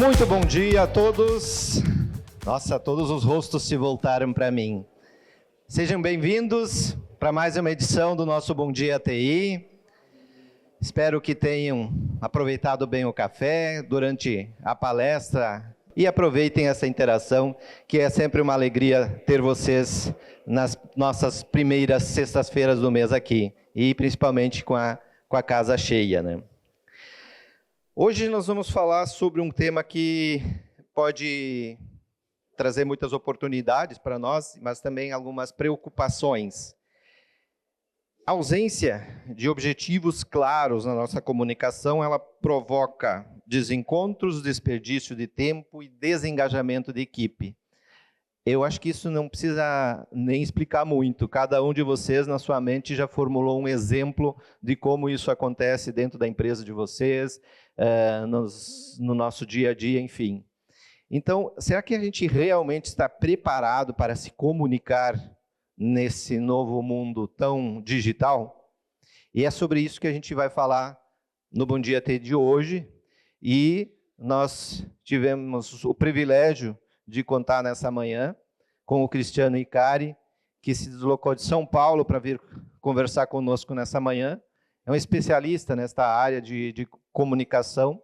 Muito bom dia a todos. Nossa, todos os rostos se voltaram para mim. Sejam bem-vindos para mais uma edição do nosso Bom Dia TI. Espero que tenham aproveitado bem o café durante a palestra e aproveitem essa interação, que é sempre uma alegria ter vocês nas nossas primeiras sextas-feiras do mês aqui, e principalmente com a casa cheia, né? Hoje nós vamos falar sobre um tema que pode trazer muitas oportunidades para nós, mas também algumas preocupações. A ausência de objetivos claros na nossa comunicação, ela provoca desencontros, desperdício de tempo e desengajamento de equipe. Eu acho que isso não precisa nem explicar muito. Cada um de vocês, na sua mente, já formulou um exemplo de como isso acontece dentro da empresa de vocês, no nosso dia a dia, enfim. Então, será que a gente realmente está preparado para se comunicar nesse novo mundo tão digital? E é sobre isso que a gente vai falar no Bom Dia TI de hoje. E nós tivemos o privilégio de contar nessa manhã com o Cristiano Icari, que se deslocou de São Paulo para vir conversar conosco nessa manhã. É um especialista nesta área de comunicação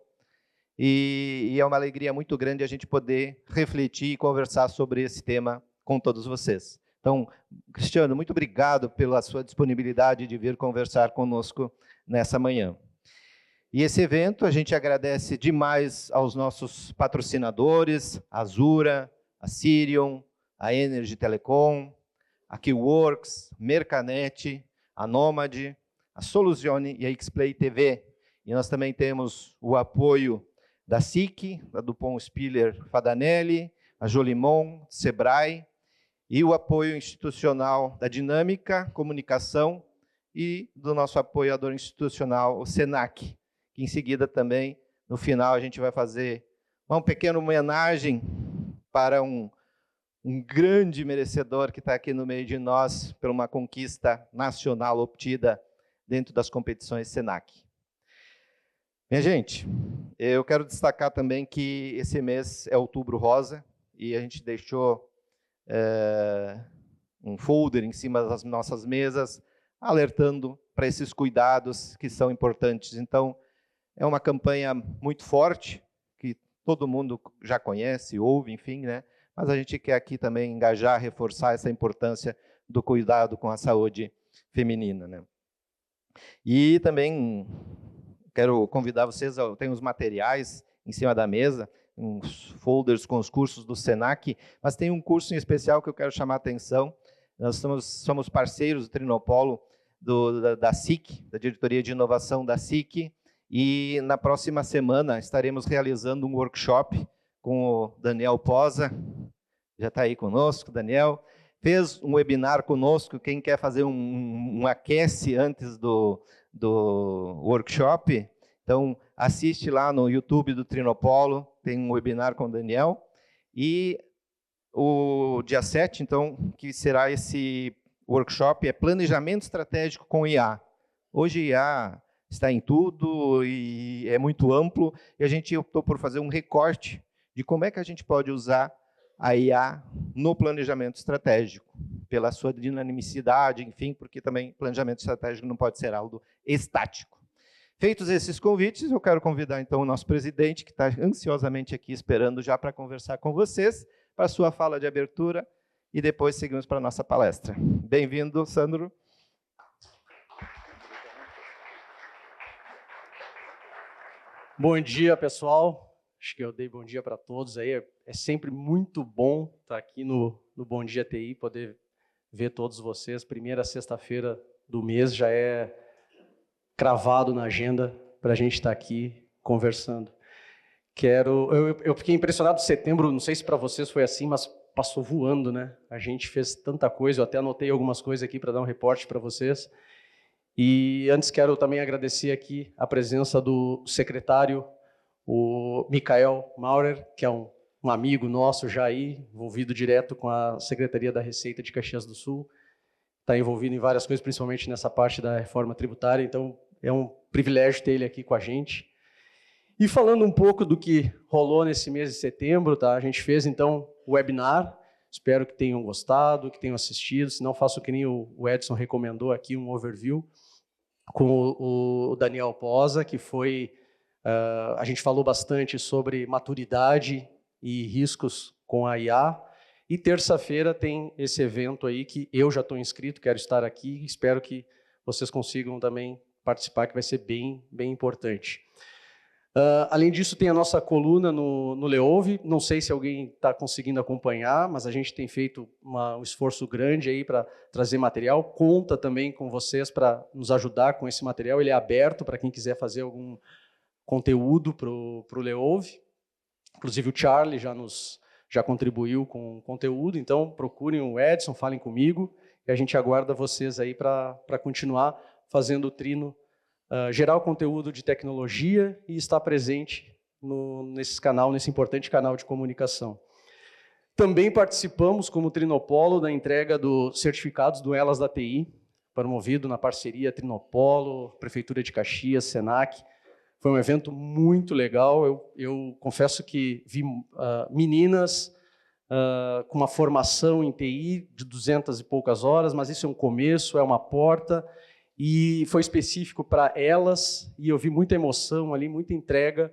e é uma alegria muito grande a gente poder refletir e conversar sobre esse tema com todos vocês. Então, Cristiano, muito obrigado pela sua disponibilidade de vir conversar conosco nessa manhã. E esse evento, a gente agradece demais aos nossos patrocinadores, a Azura, a Sirion, a Energy Telecom, a Keyworks, Mercanet, a Nomad, a Soluzione e a Xplay TV. E nós também temos o apoio da SIC, da Dupont Spiller Fadanelli, a Jolimon, Sebrae, e o apoio institucional da Dinâmica Comunicação e do nosso apoiador institucional, o Senac, que em seguida também, no final, a gente vai fazer uma pequena homenagem para um grande merecedor que está aqui no meio de nós, por uma conquista nacional obtida dentro das competições Senac. Minha gente, eu quero destacar também que esse mês é Outubro Rosa, e a gente deixou um folder em cima das nossas mesas, alertando para esses cuidados que são importantes. Então, é uma campanha muito forte, que todo mundo já conhece, ouve, enfim, né? Mas a gente quer aqui também engajar, reforçar essa importância do cuidado com a saúde feminina, né? E também quero convidar vocês, eu tenho os materiais em cima da mesa, uns folders com os cursos do Senac, mas tem um curso em especial que eu quero chamar a atenção. Nós somos parceiros do Trinopolo, da SIC, da Diretoria de Inovação da SIC, e na próxima semana estaremos realizando um workshop com o Daniel Posa, já está aí conosco, Daniel. Fez um webinar conosco, quem quer fazer um aquece antes do workshop, então assiste lá no YouTube do Trinopolo, tem um webinar com o Daniel. E o dia 7, então, que será esse workshop, é Planejamento Estratégico com IA. Hoje IA está em tudo e é muito amplo, e a gente optou por fazer um recorte de como é que a gente pode usar a IA no planejamento estratégico, pela sua dinamicidade, enfim, porque também planejamento estratégico não pode ser algo estático. Feitos esses convites, eu quero convidar então o nosso presidente, que está ansiosamente aqui esperando já para conversar com vocês, para a sua fala de abertura, e depois seguimos para a nossa palestra. Bem-vindo, Sandro. Bom dia, pessoal. Acho que eu dei bom dia para todos aí. É sempre muito bom estar aqui no Bom Dia TI, poder ver todos vocês. Primeira sexta-feira do mês já é cravado na agenda para a gente estar aqui conversando. Eu fiquei impressionado em setembro, não sei se para vocês foi assim, mas passou voando, né? A gente fez tanta coisa, eu até anotei algumas coisas aqui para dar um reporte para vocês. E antes quero também agradecer aqui a presença do secretário, o Michael Maurer, que é um amigo nosso já aí, envolvido direto com a Secretaria da Receita de Caxias do Sul, está envolvido em várias coisas, principalmente nessa parte da reforma tributária, então é um privilégio ter ele aqui com a gente. E falando um pouco do que rolou nesse mês de setembro, tá? A gente fez, então, o webinar. Espero que tenham gostado, que tenham assistido. Se não, faço que nem o Edson recomendou aqui, um overview com o Daniel Posa, que foi... a gente falou bastante sobre maturidade e riscos com a IA. E terça-feira tem esse evento aí que eu já estou inscrito, quero estar aqui. Espero que vocês consigam também participar, que vai ser bem, bem importante. Além disso, tem a nossa coluna no Leouve. Não sei se alguém está conseguindo acompanhar, mas a gente tem feito um esforço grande aí para trazer material. Conta também com vocês para nos ajudar com esse material. Ele é aberto para quem quiser fazer algum conteúdo para o Leouve. Inclusive o Charlie já contribuiu com conteúdo, então procurem o Edson, falem comigo, e a gente aguarda vocês aí para continuar fazendo o Trino gerar o conteúdo de tecnologia e estar presente nesse importante canal de comunicação. Também participamos, como Trinopolo, da entrega dos certificados do Elas da TI, promovido na parceria Trinopolo, Prefeitura de Caxias, Senac. Foi um evento muito legal. Eu confesso que vi meninas com uma formação em TI de 200 e poucas horas, mas isso é um começo, é uma porta, e foi específico para elas, e eu vi muita emoção ali, muita entrega,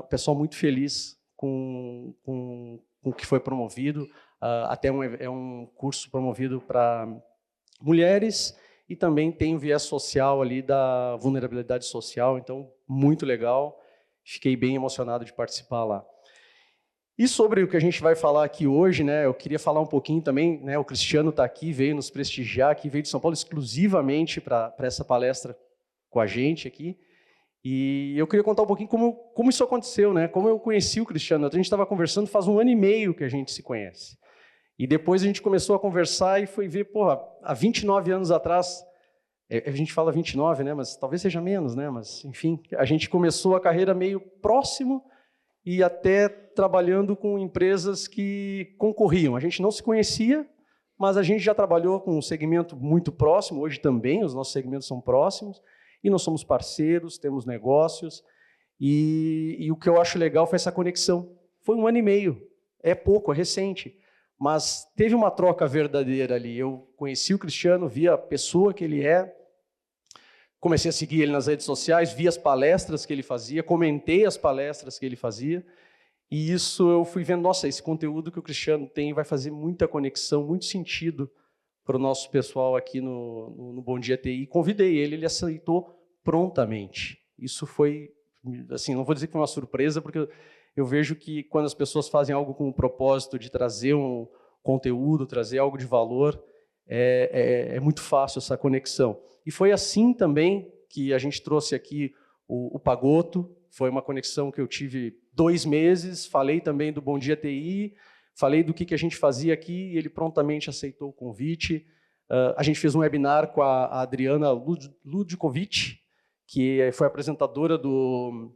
o pessoal muito feliz com o que foi promovido. Até é um curso promovido para mulheres, e também tem o viés social ali da vulnerabilidade social, então muito legal, fiquei bem emocionado de participar lá. E sobre o que a gente vai falar aqui hoje, né, eu queria falar um pouquinho também, né, o Cristiano está aqui, veio nos prestigiar, aqui veio de São Paulo exclusivamente para essa palestra com a gente aqui, e eu queria contar um pouquinho como isso aconteceu, né, como eu conheci o Cristiano. A gente estava conversando faz 1 ano e meio que a gente se conhece, e depois a gente começou a conversar e foi ver, porra, há 29 anos atrás, a gente fala 29, né, mas talvez seja menos, né, mas enfim, a gente começou a carreira meio próximo, e até trabalhando com empresas que concorriam. A gente não se conhecia, mas a gente já trabalhou com um segmento muito próximo, hoje também os nossos segmentos são próximos, e nós somos parceiros, temos negócios, e o que eu acho legal foi essa conexão. Foi 1 ano e meio, é pouco, é recente, mas teve uma troca verdadeira ali. Eu conheci o Cristiano, vi a pessoa que ele é, comecei a seguir ele nas redes sociais, vi as palestras que ele fazia, comentei as palestras que ele fazia, e isso eu fui vendo, nossa, esse conteúdo que o Cristiano tem vai fazer muita conexão, muito sentido para o nosso pessoal aqui no Bom Dia TI. Convidei ele aceitou prontamente. Isso foi, assim, não vou dizer que foi uma surpresa, porque eu vejo que quando as pessoas fazem algo com o propósito de trazer um conteúdo, trazer algo de valor, é muito fácil essa conexão. E foi assim também que a gente trouxe aqui o Pagoto. Foi uma conexão que eu tive 2 meses, falei também do Bom Dia TI, falei do que a gente fazia aqui, e ele prontamente aceitou o convite. A gente fez um webinar com a Adriana Ludkovic, que foi apresentadora do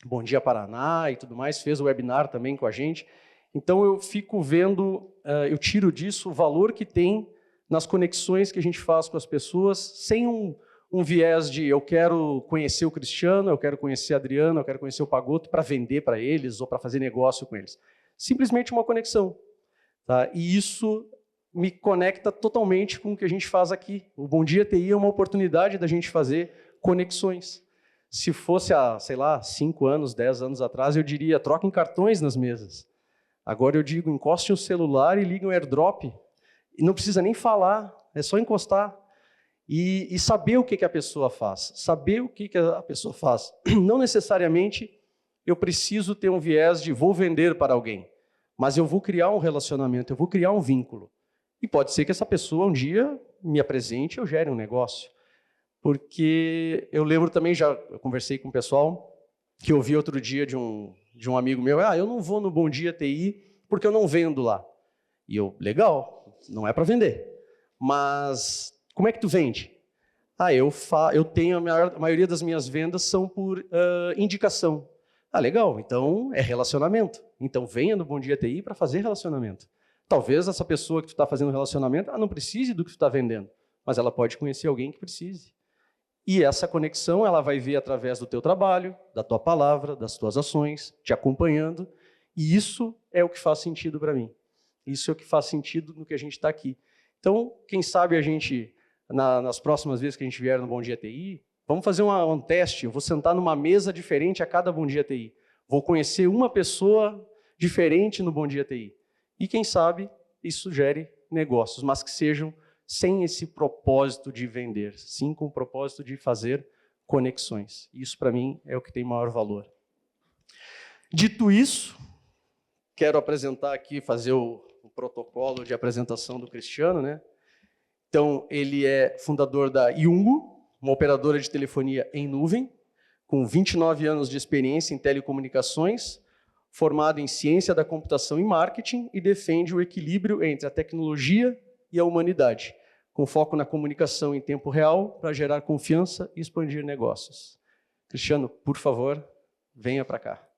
Bom Dia Paraná e tudo mais, fez o webinar também com a gente. Então eu fico vendo, eu tiro disso o valor que tem nas conexões que a gente faz com as pessoas, sem um viés de eu quero conhecer o Cristiano, eu quero conhecer a Adriana, eu quero conhecer o Pagoto para vender para eles ou para fazer negócio com eles. Simplesmente uma conexão. Tá? E isso me conecta totalmente com o que a gente faz aqui. O Bom Dia TI é uma oportunidade da gente fazer conexões. Se fosse há, sei lá, 5 anos, 10 anos atrás, eu diria, troquem cartões nas mesas. Agora eu digo, encoste o celular e ligue um AirDrop. E não precisa nem falar, é só encostar. E saber o que a pessoa faz. Saber o que a pessoa faz. Não necessariamente eu preciso ter um viés de vou vender para alguém, mas eu vou criar um relacionamento, eu vou criar um vínculo. E pode ser que essa pessoa um dia me apresente e eu gere um negócio. Porque eu lembro também, eu conversei com o pessoal, que eu vi outro dia de um amigo meu, eu não vou no Bom Dia TI porque eu não vendo lá. E eu, legal, não é para vender. Mas como é que tu vende? Eu tenho, a maioria das minhas vendas são por indicação. Legal, então é relacionamento. Então venha no Bom Dia TI para fazer relacionamento. Talvez essa pessoa que tu está fazendo relacionamento não precise do que tu está vendendo, mas ela pode conhecer alguém que precise. E essa conexão ela vai vir através do teu trabalho, da tua palavra, das tuas ações, te acompanhando. E isso é o que faz sentido para mim. Isso é o que faz sentido no que a gente está aqui. Então, quem sabe a gente, nas próximas vezes que a gente vier no Bom Dia TI, vamos fazer um teste. Eu vou sentar numa mesa diferente a cada Bom Dia TI. Vou conhecer uma pessoa diferente no Bom Dia TI. E quem sabe isso gere negócios, mas que sejam sem esse propósito de vender, sim com o propósito de fazer conexões. Isso, para mim, é o que tem maior valor. Dito isso, quero apresentar aqui, fazer o protocolo de apresentação do Cristiano, né? Então, ele é fundador da Yungo, uma operadora de telefonia em nuvem, com 29 anos de experiência em telecomunicações, formado em ciência da computação e marketing, e defende o equilíbrio entre a tecnologia e a humanidade, com foco na comunicação em tempo real para gerar confiança e expandir negócios. Cristiano, por favor, venha para cá.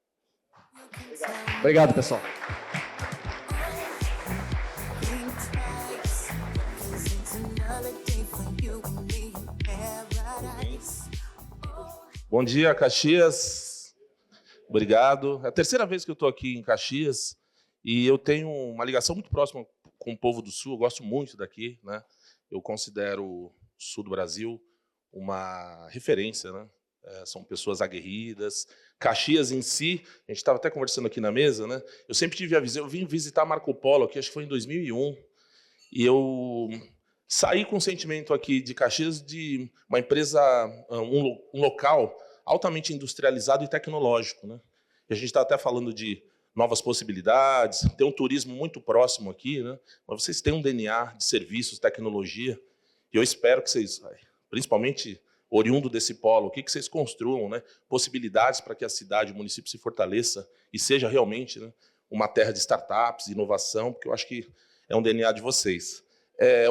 Obrigado, pessoal. Bom dia, Caxias. Obrigado. É a terceira vez que eu estou aqui em Caxias e eu tenho uma ligação muito próxima com o povo do Sul. Eu gosto muito daqui, né? Eu considero o Sul do Brasil uma referência, né? São pessoas aguerridas. Caxias em si, a gente estava até conversando aqui na mesa, né? Eu sempre tive a visão, eu vim visitar Marco Polo aqui, acho que foi em 2001, e eu saí com um sentimento aqui de Caxias de uma empresa, um local altamente industrializado e tecnológico, né? E a gente está até falando de novas possibilidades, tem um turismo muito próximo aqui, né? Mas vocês têm um DNA de serviços, tecnologia, e eu espero que vocês, principalmente oriundo desse polo, o que vocês construam, né? Possibilidades para que a cidade, o município se fortaleça e seja realmente, né, uma terra de startups, inovação, porque eu acho que é um DNA de vocês.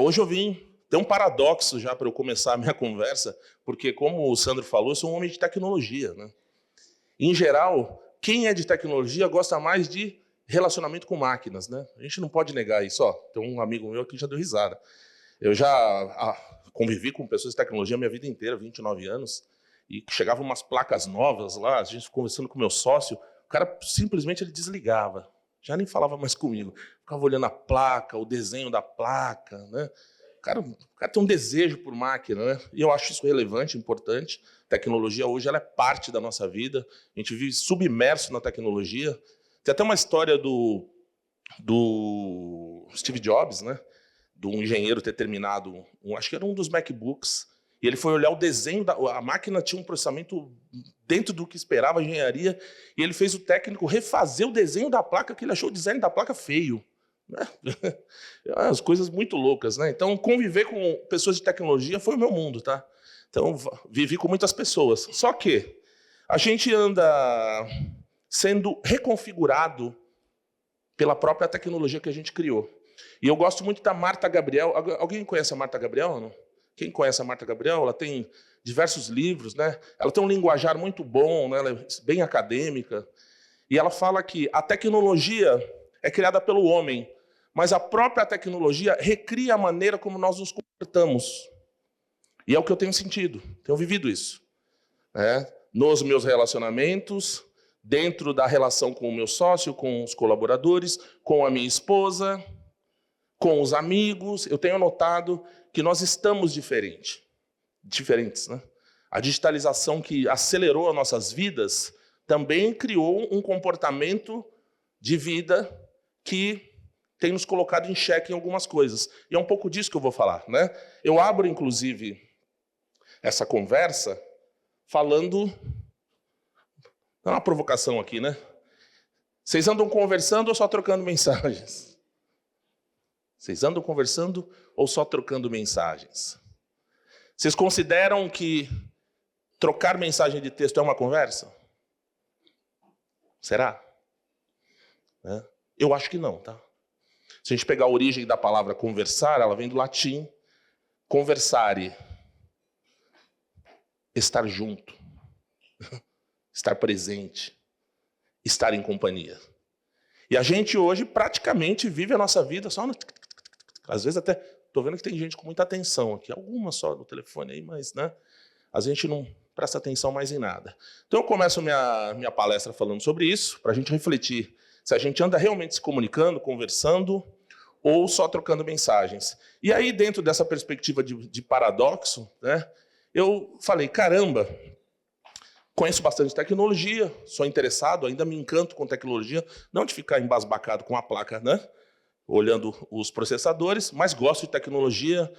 Hoje eu vim, tem um paradoxo já para eu começar a minha conversa, porque, como o Sandro falou, eu sou um homem de tecnologia, né? Em geral, quem é de tecnologia gosta mais de relacionamento com máquinas, né? A gente não pode negar isso. Ó, tem um amigo meu que já deu risada. Eu já convivi com pessoas de tecnologia a minha vida inteira, 29 anos, e chegavam umas placas novas lá, a gente conversando com o meu sócio, o cara simplesmente ele desligava, já nem falava mais comigo. Ficava olhando a placa, o desenho da placa, né? O cara tem um desejo por máquina, né? E eu acho isso relevante, importante. A tecnologia hoje ela é parte da nossa vida. A gente vive submerso na tecnologia. Tem até uma história do Steve Jobs, né? Do engenheiro ter terminado, acho que era um dos MacBooks, e ele foi olhar o desenho, a máquina tinha um processamento dentro do que esperava a engenharia, e ele fez o técnico refazer o desenho da placa, que ele achou o design da placa feio. Né? As coisas muito loucas, né? Então, conviver com pessoas de tecnologia foi o meu mundo, tá? Então, vivi com muitas pessoas. Só que a gente anda sendo reconfigurado pela própria tecnologia que a gente criou. E eu gosto muito da Marta Gabriel. Alguém conhece a Marta Gabriel? Não? Quem conhece a Marta Gabriel? Ela tem diversos livros, né? Ela tem um linguajar muito bom, né? Ela é bem acadêmica. E ela fala que a tecnologia é criada pelo homem, mas a própria tecnologia recria a maneira como nós nos comportamos. E é o que eu tenho sentido, tenho vivido isso. Né? Nos meus relacionamentos, dentro da relação com o meu sócio, com os colaboradores, com a minha esposa, com os amigos, eu tenho notado que nós estamos diferentes, né? A digitalização que acelerou as nossas vidas também criou um comportamento de vida que tem nos colocado em xeque em algumas coisas. E é um pouco disso que eu vou falar, né? Eu abro, inclusive, essa conversa falando... Dá uma provocação aqui, né? Vocês andam conversando ou só trocando mensagens? Vocês andam conversando ou só trocando mensagens? Vocês consideram que trocar mensagem de texto é uma conversa? Será? Eu acho que não, tá? Se a gente pegar a origem da palavra conversar, ela vem do latim conversare, estar junto, estar presente, estar em companhia. E a gente hoje praticamente vive a nossa vida só no... Às vezes até estou vendo que tem gente com muita atenção aqui, algumas só no telefone aí, mas, né? a gente não presta atenção mais em nada. Então eu começo minha palestra falando sobre isso, para a gente refletir se a gente anda realmente se comunicando, conversando, ou só trocando mensagens. E aí, dentro dessa perspectiva de paradoxo, né, eu falei, caramba, conheço bastante tecnologia, sou interessado, ainda me encanto com tecnologia, não de ficar embasbacado com a placa, né, olhando os processadores, mas gosto de tecnologia,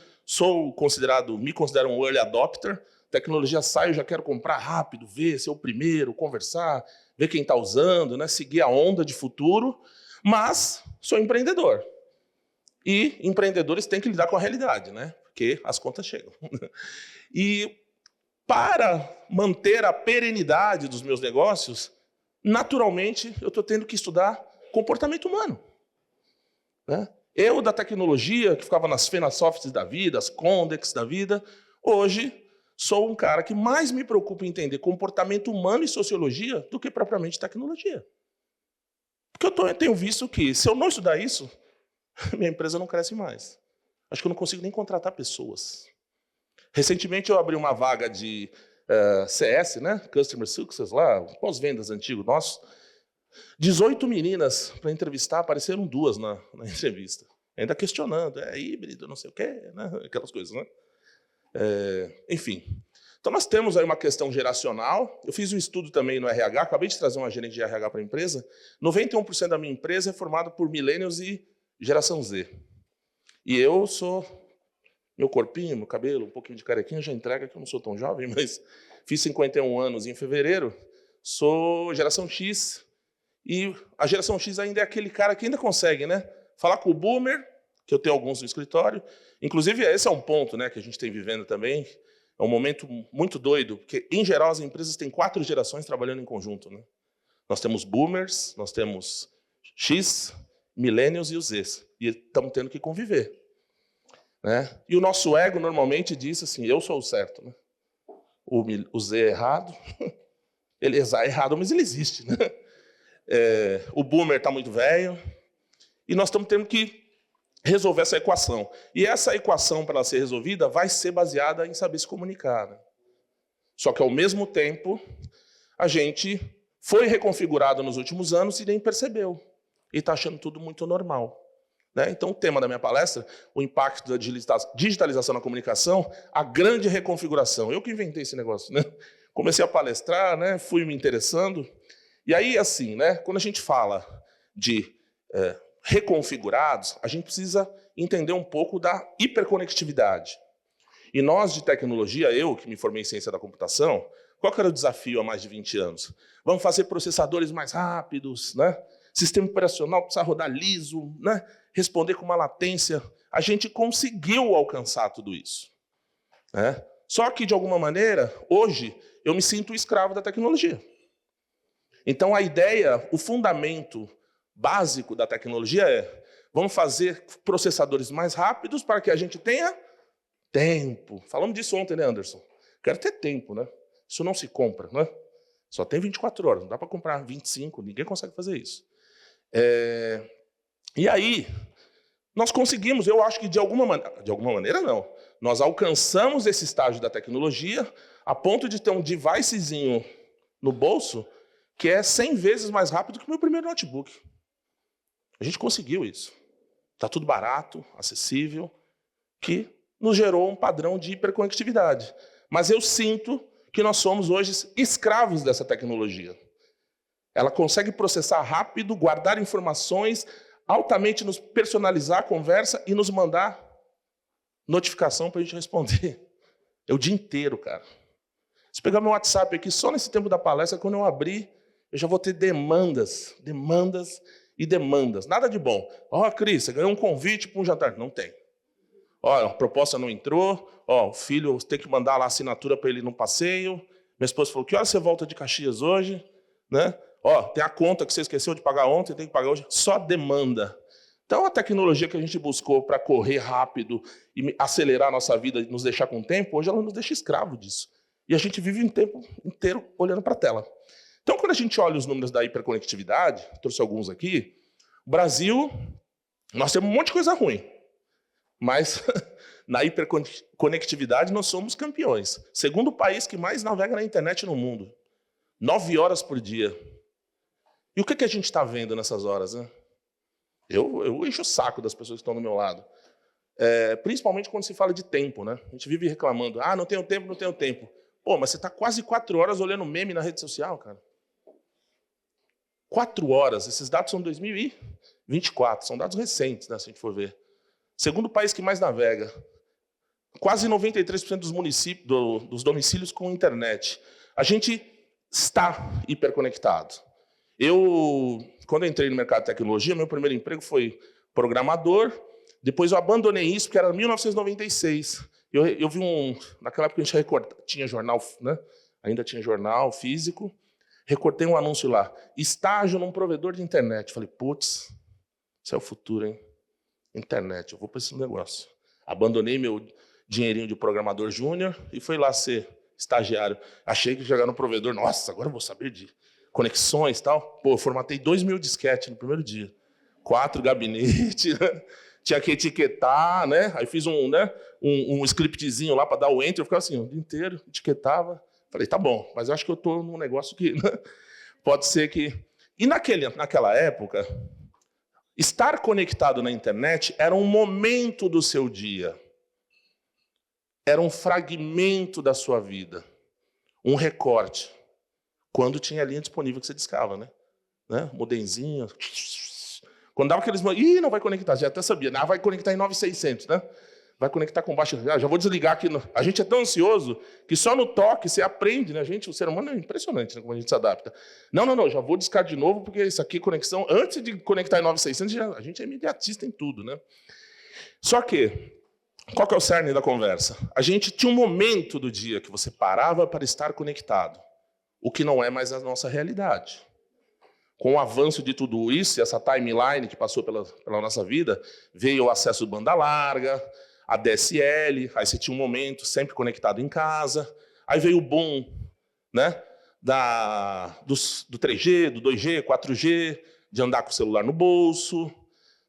me considero um early adopter, tecnologia sai, eu já quero comprar rápido, ver, ser o primeiro, conversar, ver quem está usando, né, seguir a onda de futuro, mas sou empreendedor. E empreendedores têm que lidar com a realidade, né, porque as contas chegam. E para manter a perenidade dos meus negócios, naturalmente, eu estou tendo que estudar comportamento humano. Né? Eu, da tecnologia, que ficava nas Fenasofts da vida, as Condex da vida, hoje sou um cara que mais me preocupa em entender comportamento humano e sociologia do que propriamente tecnologia. Porque eu tenho visto que, se eu não estudar isso, minha empresa não cresce mais. Acho que eu não consigo nem contratar pessoas. Recentemente eu abri uma vaga de CS, né? Customer Success, lá, pós-vendas antigo nosso. 18 meninas para entrevistar, apareceram 2 na entrevista. Ainda questionando, é híbrido, não sei o quê, né? Aquelas coisas, né? Enfim. Então nós temos aí uma questão geracional. Eu fiz um estudo também no RH, acabei de trazer uma gerente de RH para a empresa. 91% da minha empresa é formada por millennials e geração Z. E eu sou... Meu corpinho, meu cabelo, um pouquinho de carequinha já entrega que eu não sou tão jovem, mas fiz 51 anos em fevereiro, sou geração X, e a geração X ainda é aquele cara que ainda consegue, né? Falar com o boomer, que eu tenho alguns no escritório. Inclusive, esse é um ponto, né, que a gente tem vivendo também. É um momento muito doido, porque, em geral, as empresas têm 4 gerações trabalhando em conjunto. Né? Nós temos boomers, nós temos X, millennials e os Z. E estamos tendo que conviver. Né? E o nosso ego normalmente diz assim, eu sou o certo. Né? O Z é errado, ele é errado, mas ele existe. Né? O boomer está muito velho, e nós estamos tendo que resolver essa equação. E essa equação, para ela ser resolvida, vai ser baseada em saber se comunicar. Né? Só que, ao mesmo tempo, a gente foi reconfigurado nos últimos anos e nem percebeu. E está achando tudo muito normal. Né? Então, o tema da minha palestra, o impacto da digitalização na comunicação, a grande reconfiguração. Eu que inventei esse negócio. Né? Comecei a palestrar, né? Fui me interessando. E aí, assim, né? Quando a gente fala de reconfigurados, a gente precisa entender um pouco da hiperconectividade. E nós, de tecnologia, eu que me formei em ciência da computação, qual que era o desafio há mais de 20 anos? Vamos fazer processadores mais rápidos, né? Sistema operacional precisa rodar liso, né? Responder com uma latência. A gente conseguiu alcançar tudo isso. Né? Só que, de alguma maneira, hoje, eu me sinto escravo da tecnologia. Então, a ideia, o fundamento básico da tecnologia é vamos fazer processadores mais rápidos para que a gente tenha tempo. Falamos disso ontem, né, Anderson? Quero ter tempo, né? Isso não se compra, né? Só tem 24 horas, não dá para comprar 25, ninguém consegue fazer isso. E aí, nós conseguimos, eu acho que de alguma maneira não, nós alcançamos esse estágio da tecnologia a ponto de ter um devicezinho no bolso que é 100 vezes mais rápido que o meu primeiro notebook. A gente conseguiu isso. Está tudo barato, acessível, que nos gerou um padrão de hiperconectividade. Mas eu sinto que nós somos hoje escravos dessa tecnologia. Ela consegue processar rápido, guardar informações, altamente nos personalizar a conversa e nos mandar notificação para a gente responder. É o dia inteiro, cara. Se pegar meu WhatsApp aqui, só nesse tempo da palestra, quando eu abrir, eu já vou ter demandas e demandas. Nada de bom. Cris, você ganhou um convite para um jantar. Não tem. A proposta não entrou. O filho tem que mandar lá a assinatura para ele ir no passeio. Minha esposa falou, que hora você volta de Caxias hoje? Né? Tem a conta que você esqueceu de pagar ontem, tem que pagar hoje. Só demanda. Então, a tecnologia que a gente buscou para correr rápido e acelerar a nossa vida e nos deixar com tempo, hoje ela nos deixa escravo disso. E a gente vive um tempo inteiro olhando para a tela. Então, quando a gente olha os números da hiperconectividade, trouxe alguns aqui, o Brasil, nós temos um monte de coisa ruim. Mas Na hiperconectividade, nós somos campeões. Segundo país que mais navega na internet no mundo. 9 horas por dia. E o que a gente está vendo nessas horas, né? Eu encho o saco das pessoas que estão do meu lado. Principalmente quando se fala de tempo, né? A gente vive reclamando. Ah, não tenho tempo, não tenho tempo. Pô, mas você está quase 4 horas olhando meme na rede social, cara. 4 horas. Esses dados são de 2024. São dados recentes, né, se a gente for ver. Segundo país que mais navega. Quase 93% dos municípios, dos domicílios com internet. A gente está hiperconectado. Quando eu entrei no mercado de tecnologia, meu primeiro emprego foi programador. Depois eu abandonei isso, porque era 1996. Eu vi naquela época a gente tinha jornal, né? Ainda tinha jornal físico. Recortei um anúncio lá. Estágio num provedor de internet. Falei, putz, isso é o futuro, hein? Internet, eu vou para esse negócio. Abandonei meu dinheirinho de programador júnior e fui lá ser estagiário. Achei que chegar no provedor, nossa, agora eu vou saber de conexões e tal. Pô, eu formatei 2.000 disquetes no primeiro dia. 4 gabinetes, né? Tinha que etiquetar, né? Aí fiz um scriptzinho lá para dar o enter. Eu ficava assim, o dia inteiro, etiquetava. Falei, tá bom, mas eu acho que eu estou num negócio que, né? Pode ser que... E naquela época, estar conectado na internet era um momento do seu dia. Era um fragmento da sua vida. Um recorte. Quando tinha a linha disponível que você discava, né? Modemzinho. Quando dava aqueles... Ih, não vai conectar. Já até sabia. Não, vai conectar em 9600, né? Vai conectar com baixo... Já vou desligar aqui. A gente é tão ansioso que só no toque você aprende, né? O ser humano é impressionante, né? Como a gente se adapta. Não. Já vou discar de novo, porque isso aqui, conexão... Antes de conectar em 9600, a gente é imediatista em tudo, né? Só que... Qual que é o cerne da conversa? A gente tinha um momento do dia que você parava para estar conectado. O que não é mais a nossa realidade. Com o avanço de tudo isso, essa timeline que passou pela nossa vida, veio o acesso banda larga, a DSL, aí você tinha um momento sempre conectado em casa, aí veio o boom, né, do 3G, do 2G, 4G, de andar com o celular no bolso,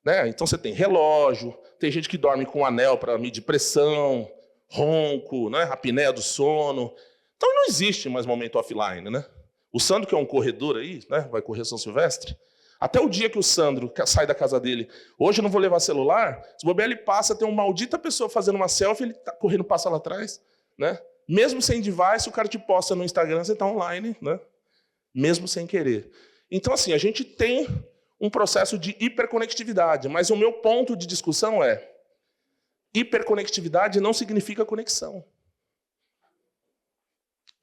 né? Então você tem relógio, tem gente que dorme com um anel para medir pressão, ronco, né, apneia do sono. Então não existe mais momento offline, né? O Sandro, que é um corredor aí, né, vai correr São Silvestre, até o dia que o Sandro sai da casa dele, hoje eu não vou levar celular, se bobear ele passa, tem uma maldita pessoa fazendo uma selfie, ele tá correndo, passa lá atrás, né? Mesmo sem device, o cara te posta no Instagram, você está online, né? Mesmo sem querer. Então, assim, a gente tem um processo de hiperconectividade, mas o meu ponto de discussão é: hiperconectividade não significa conexão.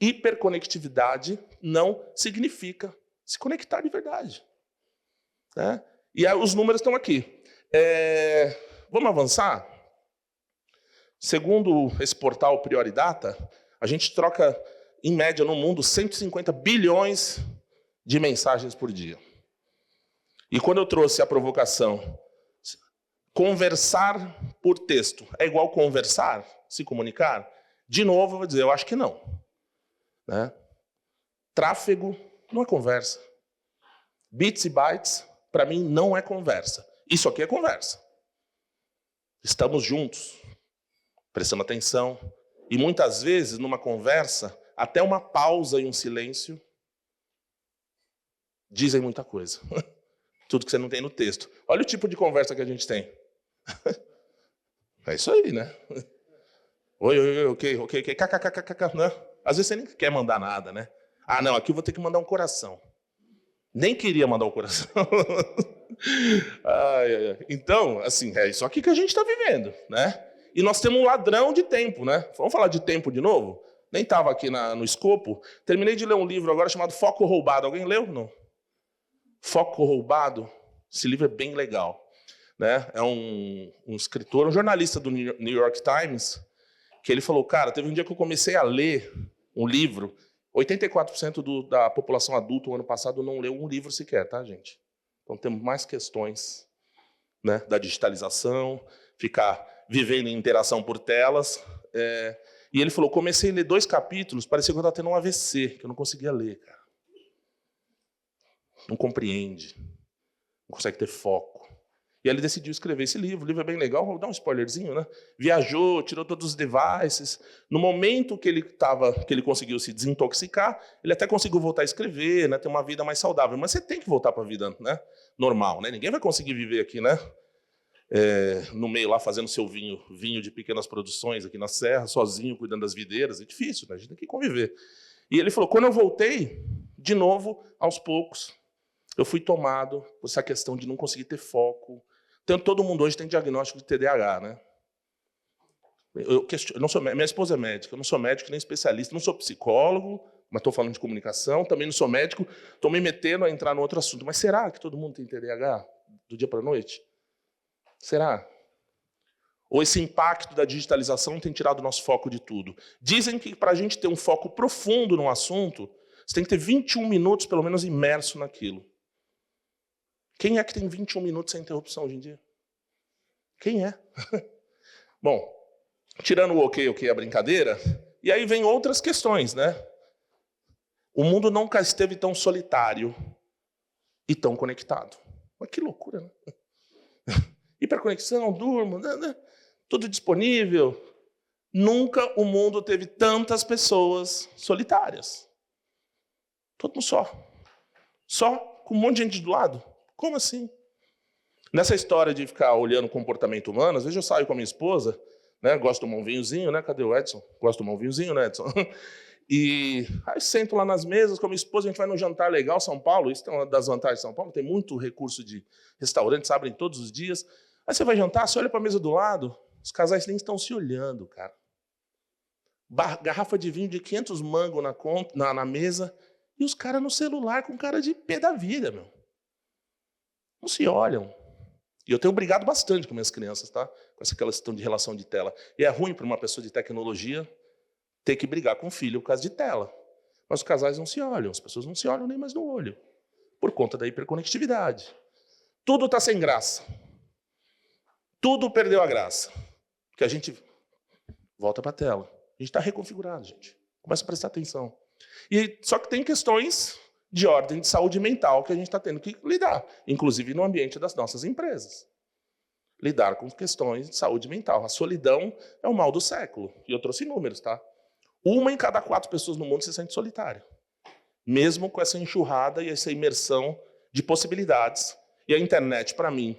Hiperconectividade não significa se conectar de verdade. Né? E aí, os números estão aqui. Vamos avançar? Segundo esse portal Prioridata, a gente troca, em média, no mundo, 150 bilhões de mensagens por dia. E quando eu trouxe a provocação, conversar por texto é igual conversar, se comunicar? De novo, eu vou dizer, eu acho que não. Né? Tráfego não é conversa. Bits e bytes, para mim, não é conversa. Isso aqui é conversa. Estamos juntos, prestando atenção. E muitas vezes, numa conversa, até uma pausa e um silêncio dizem muita coisa. Tudo que você não tem no texto. Olha o tipo de conversa que a gente tem. É isso aí, né? Oi, ok, kkkk, né? Às vezes você nem quer mandar nada, né? Ah, não, aqui eu vou ter que mandar um coração. Nem queria mandar um coração. Então, assim, é isso aqui que a gente está vivendo, né? E nós temos um ladrão de tempo, né? Vamos falar de tempo de novo? Nem estava aqui no escopo. Terminei de ler um livro agora chamado Foco Roubado. Alguém leu? Não? Foco Roubado. Esse livro é bem legal. Né? É um escritor, um jornalista do New York Times, que ele falou, cara, teve um dia que eu comecei a ler um livro, 84% da população adulta o ano passado não leu um livro sequer, tá, gente? Então temos mais questões, né, da digitalização, ficar vivendo em interação por telas. E ele falou, comecei a ler 2 capítulos, parecia que eu estava tendo um AVC, que eu não conseguia ler, cara. Não compreende, não consegue ter foco. E aí ele decidiu escrever esse livro. O livro é bem legal, vou dar um spoilerzinho, né? Viajou, tirou todos os devices. No momento que ele conseguiu se desintoxicar, ele até conseguiu voltar a escrever, né? Ter uma vida mais saudável. Mas você tem que voltar para a vida, né? Normal, né? Ninguém vai conseguir viver aqui, né? No meio lá, fazendo seu vinho de pequenas produções aqui na serra, sozinho, cuidando das videiras. É difícil, né? A gente tem que conviver. E ele falou, quando eu voltei, de novo, aos poucos, eu fui tomado por essa questão de não conseguir ter foco. Então, todo mundo hoje tem diagnóstico de TDAH, né? Eu não sou, minha esposa é médica, eu não sou médico nem especialista, não sou psicólogo, mas estou falando de comunicação, também não sou médico, estou me metendo a entrar no outro assunto. Mas será que todo mundo tem TDAH do dia para a noite? Será? Ou esse impacto da digitalização tem tirado o nosso foco de tudo? Dizem que para a gente ter um foco profundo num assunto, você tem que ter 21 minutos, pelo menos, imerso naquilo. Quem é que tem 21 minutos sem interrupção hoje em dia? Quem é? Bom, tirando o ok, a brincadeira, e aí vem outras questões, né? O mundo nunca esteve tão solitário e tão conectado. Mas que loucura, né? Hiperconexão, durmo, né? Tudo disponível. Nunca o mundo teve tantas pessoas solitárias. Todo mundo só. Só com um monte de gente do lado. Como assim? Nessa história de ficar olhando o comportamento humano, às vezes eu saio com a minha esposa, né? Gosto de tomar um vinhozinho, né? Cadê o Edson? Gosto de tomar um vinhozinho, né, Edson? E aí sento lá nas mesas com a minha esposa, a gente vai num jantar legal, São Paulo, isso é uma das vantagens de São Paulo, tem muito recurso de restaurantes, abrem todos os dias. Aí você vai jantar, você olha para a mesa do lado, os casais nem estão se olhando, cara. Garrafa de vinho de 500 mangos na mesa, e os caras no celular com cara de pé da vida, meu. Não se olham. E eu tenho brigado bastante com minhas crianças, tá? Com essa questão de relação de tela. E é ruim para uma pessoa de tecnologia ter que brigar com o filho por causa de tela. Mas os casais não se olham, as pessoas não se olham nem mais no olho, por conta da hiperconectividade. Tudo está sem graça. Tudo perdeu a graça. Porque a gente volta para a tela. A gente está reconfigurado, gente. Começa a prestar atenção. Só que tem questões de ordem de saúde mental que a gente está tendo que lidar, inclusive no ambiente das nossas empresas. Lidar com questões de saúde mental. A solidão é o mal do século. E eu trouxe números, tá? 1 em cada 4 pessoas no mundo se sente solitária. Mesmo com essa enxurrada e essa imersão de possibilidades. E a internet, para mim,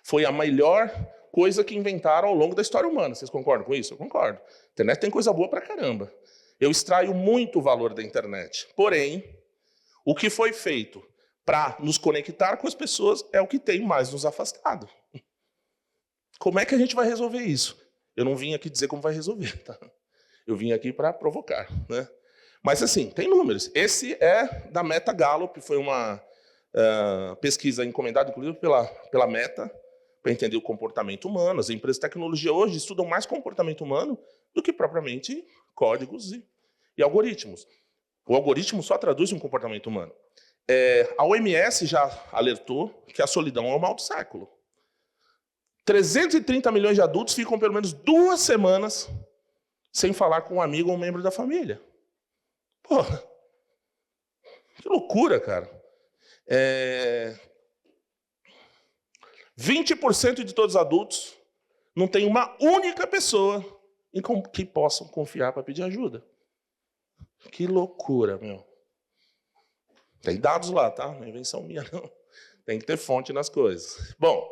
foi a melhor coisa que inventaram ao longo da história humana. Vocês concordam com isso? Eu concordo. A internet tem coisa boa pra caramba. Eu extraio muito o valor da internet. Porém, o que foi feito para nos conectar com as pessoas é o que tem mais nos afastado. Como é que a gente vai resolver isso? Eu não vim aqui dizer como vai resolver, tá? Eu vim aqui para provocar, né? Mas, assim, tem números. Esse é da Meta Gallup, foi uma pesquisa encomendada, inclusive, pela Meta, para entender o comportamento humano. As empresas de tecnologia hoje estudam mais comportamento humano do que propriamente códigos e algoritmos. O algoritmo só traduz um comportamento humano. A OMS já alertou que a solidão é o mal do século. 330 milhões de adultos ficam pelo menos 2 semanas sem falar com um amigo ou um membro da família. Porra, que loucura, cara. 20% de todos os adultos não tem uma única pessoa em que possam confiar para pedir ajuda. Que loucura, meu. Tem dados lá, tá? Não é invenção minha, não. Tem que ter fonte nas coisas. Bom,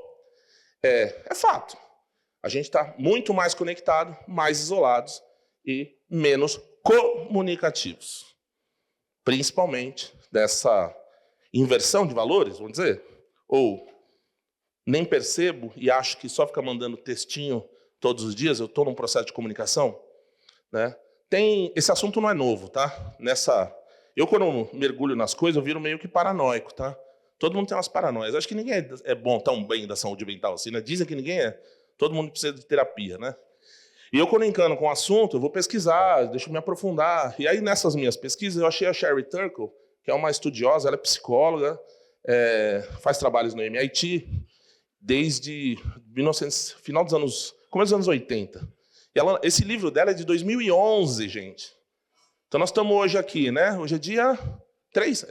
é fato. A gente está muito mais conectado, mais isolados e menos comunicativos. Principalmente dessa inversão de valores, vamos dizer. Ou nem percebo e acho que só ficar mandando textinho todos os dias, eu estou num processo de comunicação, né? Esse assunto não é novo, tá? Eu, quando eu mergulho nas coisas, eu viro meio que paranoico, tá? Todo mundo tem umas paranoias. Acho que ninguém é bom tão bem da saúde mental assim, né? Dizem que ninguém é. Todo mundo precisa de terapia, né? E eu, quando encano com o assunto, eu vou pesquisar, deixo me aprofundar. E aí, nessas minhas pesquisas, eu achei a Sherry Turkle, que é uma estudiosa, ela é psicóloga, faz trabalhos no MIT, desde começo dos anos 80. E esse livro dela é de 2011, gente. Então nós estamos hoje aqui, né? Hoje é dia 3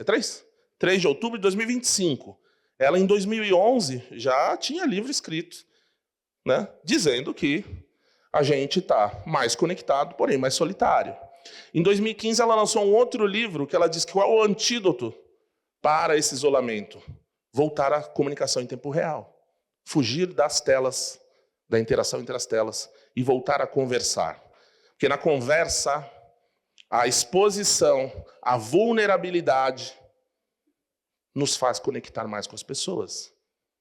de outubro de 2025. ela em 2011 já tinha livro escrito, né, dizendo que a gente está mais conectado, porém mais solitário. Em 2015, ela lançou um outro livro que ela diz que qual é o antídoto para esse isolamento? Voltar à comunicação em tempo real. Fugir das telas, da interação entre as telas e voltar a conversar. Porque na conversa, a exposição, a vulnerabilidade nos faz conectar mais com as pessoas.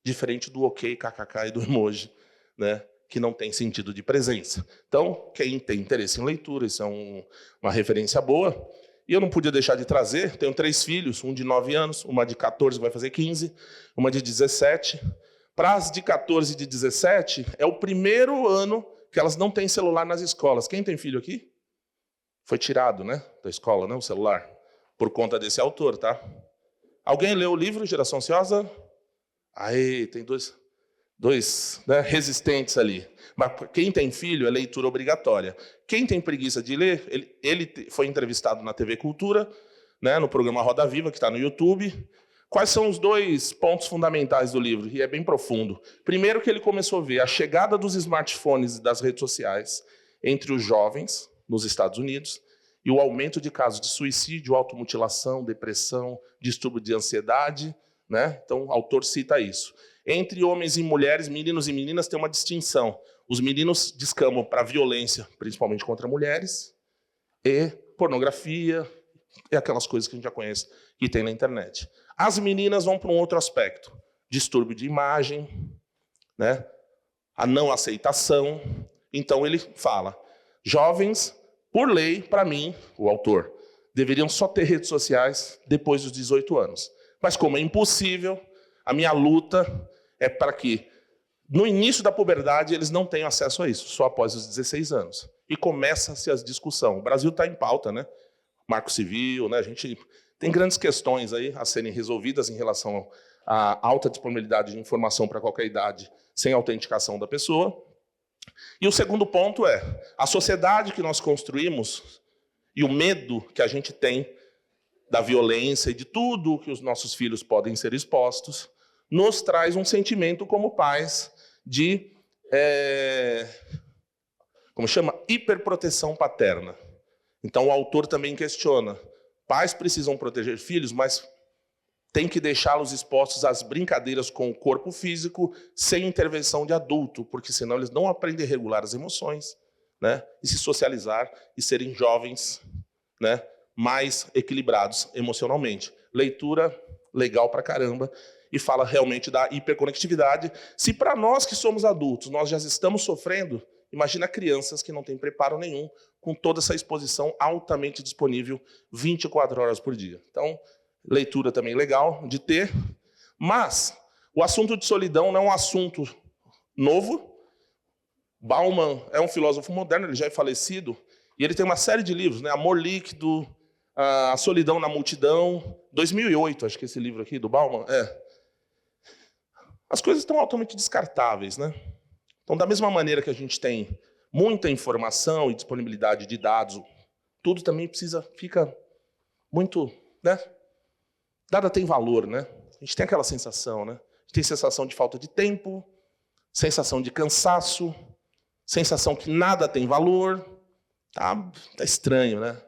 Diferente do ok, kkk e do emoji, né? Que não tem sentido de presença. Então, quem tem interesse em leitura, isso é uma referência boa. E eu não podia deixar de trazer, tenho 3 filhos, um de 9 anos, uma de 14 que vai fazer 15, uma de 17. Para as de 14 e de 17, é o primeiro ano que elas não têm celular nas escolas. Quem tem filho aqui? Foi tirado, né, da escola, né, o celular, por conta desse autor, tá? Alguém leu o livro Geração Ansiosa? Aí, tem dois, né, resistentes ali. Mas quem tem filho é leitura obrigatória. Quem tem preguiça de ler, ele foi entrevistado na TV Cultura, né, no programa Roda Viva, que está no YouTube. Quais são os 2 pontos fundamentais do livro? E é bem profundo. Primeiro que ele começou a ver a chegada dos smartphones e das redes sociais entre os jovens nos Estados Unidos e o aumento de casos de suicídio, automutilação, depressão, distúrbio de ansiedade, né? Então, o autor cita isso. Entre homens e mulheres, meninos e meninas, tem uma distinção. Os meninos descambam para violência, principalmente contra mulheres, e pornografia, e aquelas coisas que a gente já conhece que tem na internet. As meninas vão para um outro aspecto. Distúrbio de imagem, né? A não aceitação. Então ele fala, jovens, por lei, para mim, o autor, deveriam só ter redes sociais depois dos 18 anos. Mas como é impossível, a minha luta é para que, no início da puberdade, eles não tenham acesso a isso, só após os 16 anos. E começa-se a discussão. O Brasil está em pauta, né? Marco Civil, né? A gente tem grandes questões aí a serem resolvidas em relação à alta disponibilidade de informação para qualquer idade, sem autenticação da pessoa. E o segundo ponto é, a sociedade que nós construímos e o medo que a gente tem da violência e de tudo que os nossos filhos podem ser expostos, nos traz um sentimento como pais de, como chama? Hiperproteção paterna. Então o autor também questiona, pais precisam proteger filhos, mas tem que deixá-los expostos às brincadeiras com o corpo físico sem intervenção de adulto, porque senão eles não aprendem a regular as emoções, né? E se socializar e serem jovens, né, mais equilibrados emocionalmente. Leitura legal pra caramba e fala realmente da hiperconectividade. Se para nós que somos adultos nós já estamos sofrendo, imagina crianças que não têm preparo nenhum com toda essa exposição altamente disponível 24 horas por dia. Então, leitura também legal de ter, mas o assunto de solidão não é um assunto novo. Bauman é um filósofo moderno, ele já é falecido, e ele tem uma série de livros, né? Amor Líquido, A Solidão na Multidão, 2008, acho que esse livro aqui, do Bauman. As coisas estão altamente descartáveis, né? Então, da mesma maneira que a gente tem muita informação e disponibilidade de dados, tudo também fica muito, né? Nada tem valor, né? A gente tem aquela sensação, né? A gente tem sensação de falta de tempo, sensação de cansaço, sensação que nada tem valor. Tá estranho, né?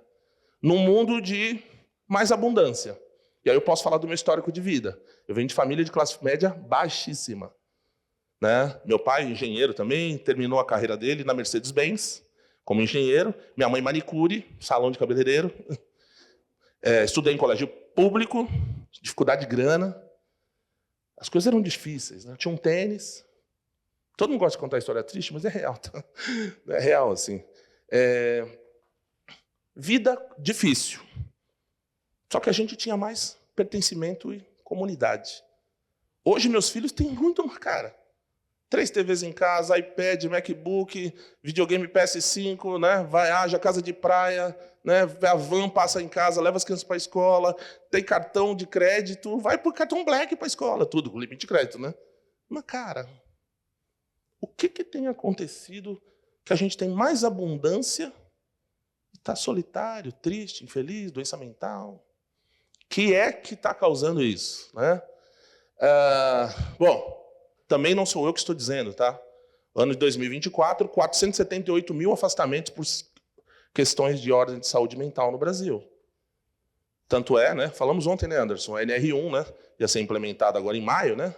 Num mundo de mais abundância. E aí eu posso falar do meu histórico de vida. Eu venho de família de classe média baixíssima, né? Meu pai, engenheiro também, terminou a carreira dele na Mercedes-Benz, como engenheiro. Minha mãe, manicure, salão de cabeleireiro. Estudei em colégio público, dificuldade de grana. As coisas eram difíceis, né? Tinha um tênis. Todo mundo gosta de contar história triste, mas é real. Tá? É real, assim. Vida difícil. Só que a gente tinha mais pertencimento e comunidade. Hoje, meus filhos têm muito, cara. 3 TVs em casa, iPad, MacBook, videogame PS5, né? Viaja, casa de praia, né? A van passa em casa, leva as crianças para a escola, tem cartão de crédito, vai por cartão Black para a escola, tudo com limite de crédito, né? Mas, cara, o que tem acontecido que a gente tem mais abundância e está solitário, triste, infeliz, doença mental? Que é que está causando isso, né? Bom, também não sou eu que estou dizendo, tá? Ano de 2024, 478 mil afastamentos por questões de ordem de saúde mental no Brasil. Tanto é, né? Falamos ontem, né, Anderson? A NR1, né? Ia ser implementada agora em maio, né?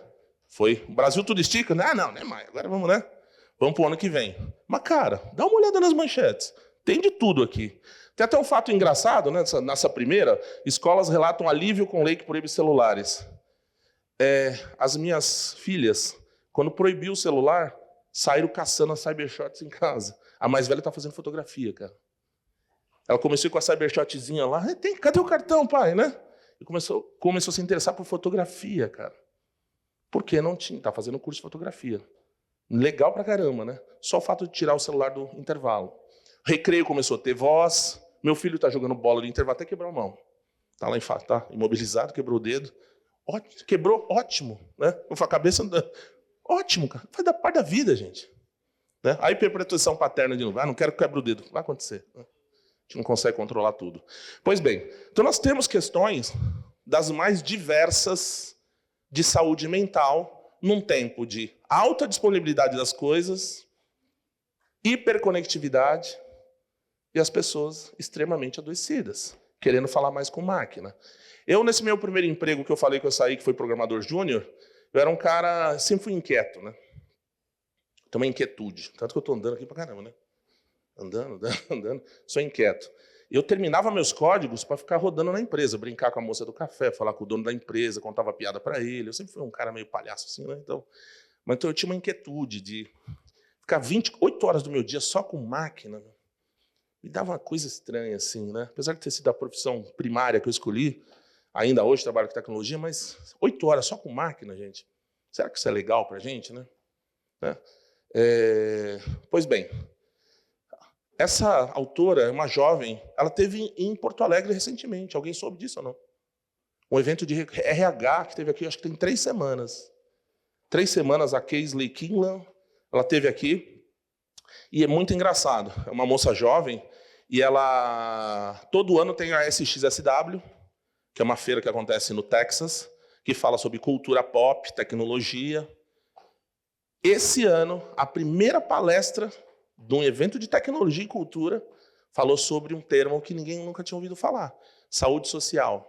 Foi. O Brasil tudo estica, né? Não é maio. Agora vamos, né? Vamos pro ano que vem. Mas, cara, dá uma olhada nas manchetes. Tem de tudo aqui. Tem até um fato engraçado, né? Nessa primeira, escolas relatam alívio com lei que proíbe celulares. As minhas filhas, quando proibiu o celular, saíram caçando as cybershots em casa. A mais velha está fazendo fotografia, cara. Ela começou com a cybershotzinha lá. Cadê o cartão, pai, né? E começou a se interessar por fotografia, cara. Por que não tinha? Tá fazendo curso de fotografia. Legal pra caramba, né? Só o fato de tirar o celular do intervalo. Recreio começou a ter voz. Meu filho tá jogando bola no intervalo até quebrou a mão. Tá lá tá imobilizado, quebrou o dedo. Quebrou, ótimo, né? Com a cabeça... Ótimo, cara. Faz da parte da vida, gente. Né? A hiperproteção paterna de novo. Não quero que quebre o dedo. Vai acontecer. Né? A gente não consegue controlar tudo. Pois bem, então nós temos questões das mais diversas de saúde mental num tempo de alta disponibilidade das coisas, hiperconectividade e as pessoas extremamente adoecidas, querendo falar mais com máquina. Eu, nesse meu primeiro emprego que eu falei que eu saí, que foi programador júnior, eu era um cara, sempre fui inquieto, né? Tenho uma inquietude, tanto que eu estou andando aqui pra caramba, né? Andando, sou inquieto. Eu terminava meus códigos para ficar rodando na empresa, brincar com a moça do café, falar com o dono da empresa, contava piada para ele. Eu sempre fui um cara meio palhaço assim, né? Então eu tinha uma inquietude de ficar 28 horas do meu dia só com máquina. Me dava uma coisa estranha assim, né? Apesar de ter sido a profissão primária que eu escolhi, ainda hoje trabalho com tecnologia, mas 8 horas só com máquina, gente. Será que isso é legal para a gente, né? Pois bem, essa autora é uma jovem, ela teve em Porto Alegre recentemente. Alguém soube disso ou não? Um evento de RH que teve aqui, acho que tem 3 semanas. 3 semanas, a Kaisley Kinlan, ela teve aqui. E é muito engraçado. É uma moça jovem e ela todo ano tem a SXSW, que é uma feira que acontece no Texas, que fala sobre cultura pop, tecnologia. Esse ano, a primeira palestra de um evento de tecnologia e cultura falou sobre um termo que ninguém nunca tinha ouvido falar: saúde social.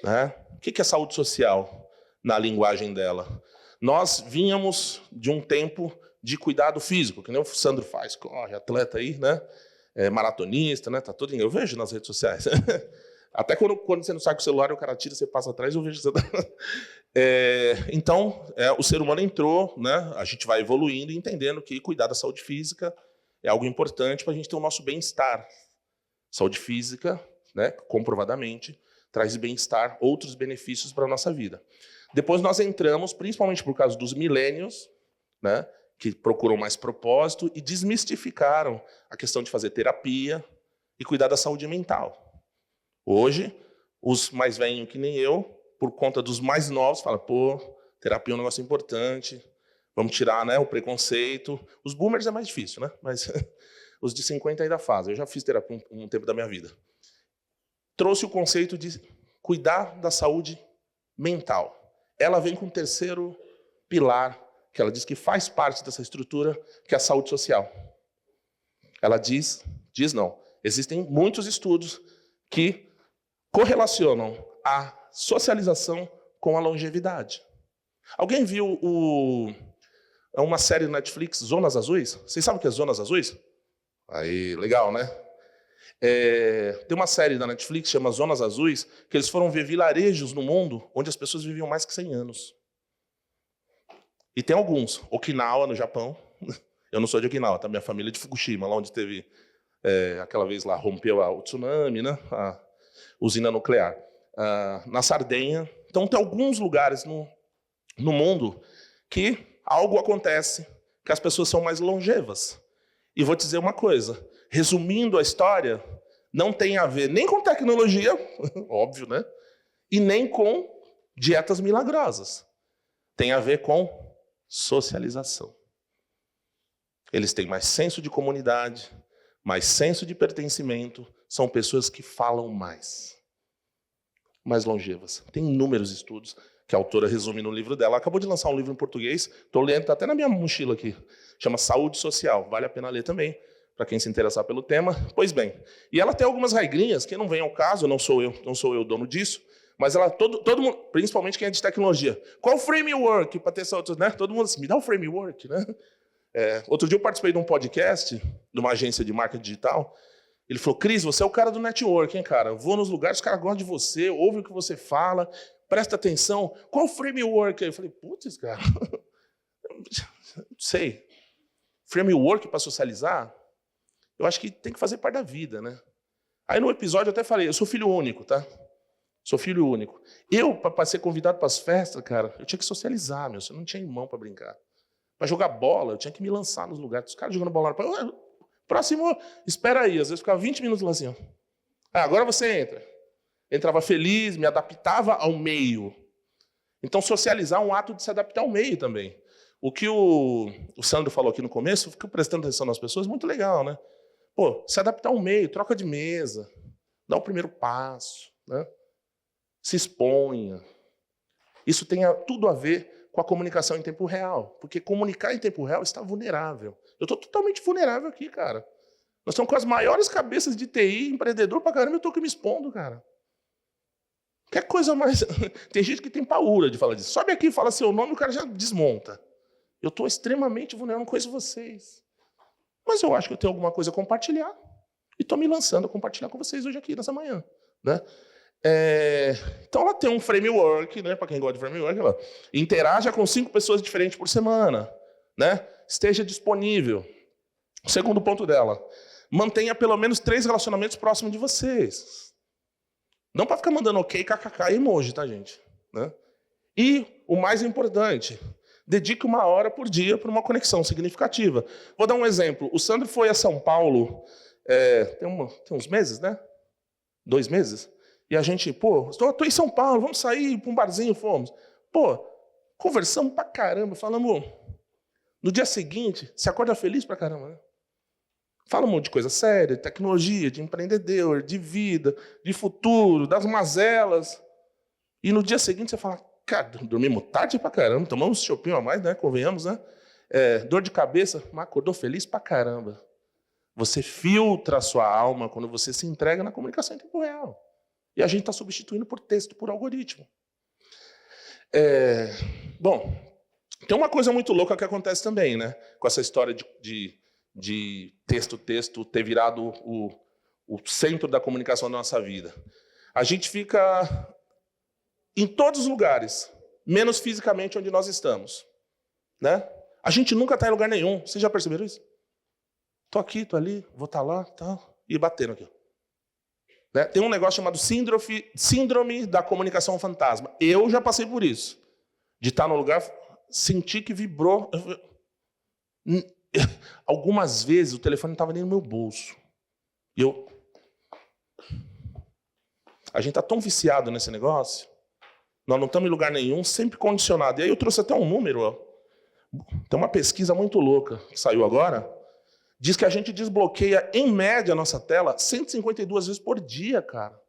Né? O que é saúde social na linguagem dela? Nós vínhamos de um tempo de cuidado físico, que nem o Sandro faz, corre, atleta aí, né? Maratonista, né? Tá todo... Eu vejo nas redes sociais. Até quando você não sai com o celular e o cara tira, você passa atrás, eu vejo você... Então, o ser humano entrou, né? A gente vai evoluindo e entendendo que cuidar da saúde física é algo importante para a gente ter o nosso bem-estar. Saúde física, né, comprovadamente, traz bem-estar, outros benefícios para a nossa vida. Depois nós entramos, principalmente por causa dos millennials, né, que procuram mais propósito e desmistificaram a questão de fazer terapia e cuidar da saúde mental. Hoje, os mais velhos que nem eu, por conta dos mais novos, falam, pô, terapia é um negócio importante, vamos tirar, né, o preconceito. Os boomers é mais difícil, né? Mas os de 50 ainda fazem. Eu já fiz terapia um tempo da minha vida. Trouxe o conceito de cuidar da saúde mental. Ela vem com o terceiro pilar, que ela diz que faz parte dessa estrutura, que é a saúde social. Ela diz não, existem muitos estudos que correlacionam a socialização com a longevidade. Alguém viu uma série na Netflix, Zonas Azuis? Vocês sabem o que é Zonas Azuis? Aí, legal, né? Tem uma série da Netflix, chama Zonas Azuis, que eles foram ver vilarejos no mundo onde as pessoas viviam mais que 100 anos. E tem alguns. Okinawa, no Japão. Eu não sou de Okinawa, tá? Minha família é de Fukushima, lá onde teve... aquela vez lá rompeu o tsunami, né? A usina nuclear. Na Sardenha. Então, tem alguns lugares no mundo que algo acontece, que as pessoas são mais longevas. E vou te dizer uma coisa, resumindo a história, não tem a ver nem com tecnologia, óbvio, né? E nem com dietas milagrosas. Tem a ver com socialização. Eles têm mais senso de comunidade, mais senso de pertencimento, são pessoas que falam mais longevas. Tem inúmeros estudos. que a autora resume no livro dela. Ela acabou de lançar um livro em português, estou lendo, está até na minha mochila aqui, chama Saúde Social, vale a pena ler também, para quem se interessar pelo tema. Pois bem, e ela tem algumas regrinhas, que não vem ao caso, não sou eu o dono disso, mas ela, todo mundo, principalmente quem é de tecnologia, qual o framework para ter essa outra, né? Todo mundo assim, me dá um framework, né? Outro dia eu participei de um podcast, de uma agência de marketing digital. Ele falou, Cris, você é o cara do network, hein, cara? Eu vou nos lugares, os caras gostam de você, ouvem o que você fala, presta atenção. Qual o framework? Eu falei, putz, cara, não sei. Framework para socializar? Eu acho que tem que fazer parte da vida, né? Aí no episódio eu até falei, eu sou filho único, tá? Sou filho único. Eu, para ser convidado para as festas, cara, eu tinha que socializar, meu. Eu não tinha irmão para brincar. Para jogar bola, eu tinha que me lançar nos lugares. Os caras jogando bola lá. Próximo, espera aí. Às vezes ficava 20 minutos lá assim. Ó. Agora você entra. Entrava feliz, me adaptava ao meio. Então, socializar é um ato de se adaptar ao meio também. O que o Sandro falou aqui no começo, fico prestando atenção nas pessoas, muito legal, né? Pô, se adaptar ao meio, troca de mesa, dá o primeiro passo, né? Se exponha. Isso tem tudo a ver com a comunicação em tempo real. Porque comunicar em tempo real está vulnerável. Eu estou totalmente vulnerável aqui, cara. Nós estamos com as maiores cabeças de TI, empreendedor pra caramba, eu estou aqui me expondo, cara. Que coisa mais... Tem gente que tem paura de falar disso. Sobe aqui e fala seu nome, o cara já desmonta. Eu estou extremamente vulnerável, não conheço vocês. Mas eu acho que eu tenho alguma coisa a compartilhar. E estou me lançando a compartilhar com vocês hoje aqui, nessa manhã. Né? Então ela tem um framework, né, para quem gosta de framework, ela interaja com 5 pessoas diferentes por semana, né? Esteja disponível. O segundo ponto dela, mantenha pelo menos 3 relacionamentos próximos de vocês. Não para ficar mandando ok, kkk e emoji, tá, gente? Né? E o mais importante, dedique 1 hora por dia para uma conexão significativa. Vou dar um exemplo. O Sandro foi a São Paulo tem uns meses, né? 2 meses. E a gente, pô, estou em São Paulo, vamos sair para um barzinho, fomos. Pô, conversamos pra caramba, falamos. No dia seguinte, você acorda feliz pra caramba, né? Fala um monte de coisa séria, de tecnologia, de empreendedor, de vida, de futuro, das mazelas. E no dia seguinte você fala, cara, dormimos tarde pra caramba, tomamos um chopinho a mais, né? Convenhamos, né? Dor de cabeça, mas acordou feliz pra caramba. Você filtra a sua alma quando você se entrega na comunicação em tempo real. E a gente está substituindo por texto, por algoritmo. Bom, tem uma coisa muito louca que acontece também, né? Com essa história de texto ter virado o centro da comunicação da nossa vida. A gente fica em todos os lugares, menos fisicamente onde nós estamos. Né? A gente nunca está em lugar nenhum. Vocês já perceberam isso? Estou aqui, estou ali, vou estar lá, tal, e batendo aqui. Né? Tem um negócio chamado síndrome da comunicação fantasma. Eu já passei por isso. De estar no lugar, sentir que vibrou. Algumas vezes o telefone não estava nem no meu bolso. E a gente está tão viciado nesse negócio, nós não estamos em lugar nenhum, sempre condicionado. E aí eu trouxe até um número. Ó. Tem uma pesquisa muito louca que saiu agora. Diz que a gente desbloqueia, em média, a nossa tela 152 vezes por dia, cara.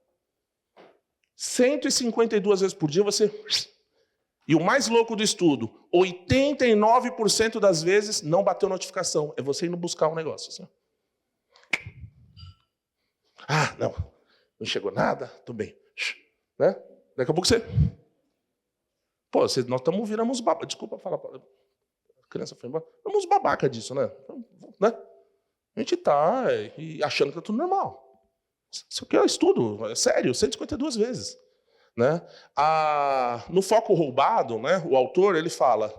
152 vezes por dia você... E o mais louco do estudo, 89% das vezes não bateu notificação. É você indo buscar um negócio. Assim. Ah, não chegou nada? Tudo bem. Né? Daqui a pouco você... Pô, nós viramos uns babacas. Desculpa falar. A criança foi embora. Vamos uns babaca disso, né? A gente está achando que está tudo normal. Isso aqui é estudo, é sério, 152 vezes. Né? No Foco Roubado, né, o autor ele fala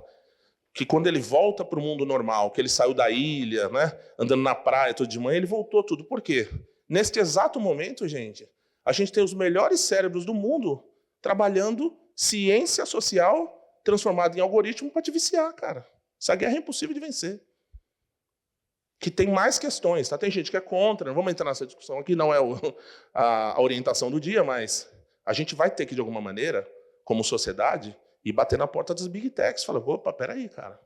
que quando ele volta para o mundo normal, que ele saiu da ilha, né, andando na praia todo de manhã, ele voltou tudo. Por quê? Neste exato momento, gente, a gente tem os melhores cérebros do mundo trabalhando ciência social transformada em algoritmo para te viciar, cara. Essa guerra é impossível de vencer. Que tem mais questões, tá? Tem gente que é contra, não vamos entrar nessa discussão aqui, não é a orientação do dia, mas a gente vai ter que, de alguma maneira, como sociedade, ir bater na porta das Big Techs. Fala, opa, peraí, cara.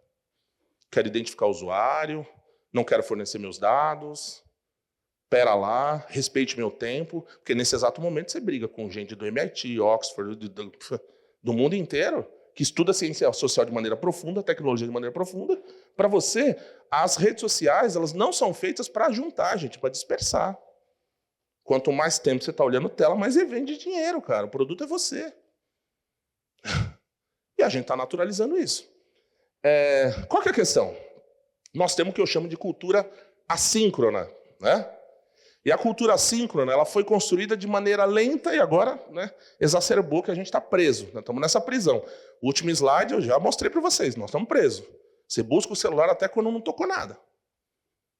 Quero identificar o usuário, não quero fornecer meus dados, pera lá, respeite meu tempo, porque nesse exato momento você briga com gente do MIT, Oxford, do mundo inteiro que estuda ciência social de maneira profunda, tecnologia de maneira profunda. Para você, as redes sociais elas não são feitas para juntar, gente, para dispersar. Quanto mais tempo você está olhando tela, mais você vende dinheiro, cara. O produto é você. E a gente está naturalizando isso. Qual que é a questão? Nós temos o que eu chamo de cultura assíncrona, né? E a cultura assíncrona ela foi construída de maneira lenta e agora, né, exacerbou que a gente está preso. Nós estamos nessa prisão. O último slide eu já mostrei para vocês. Nós estamos presos. Você busca o celular até quando não tocou nada.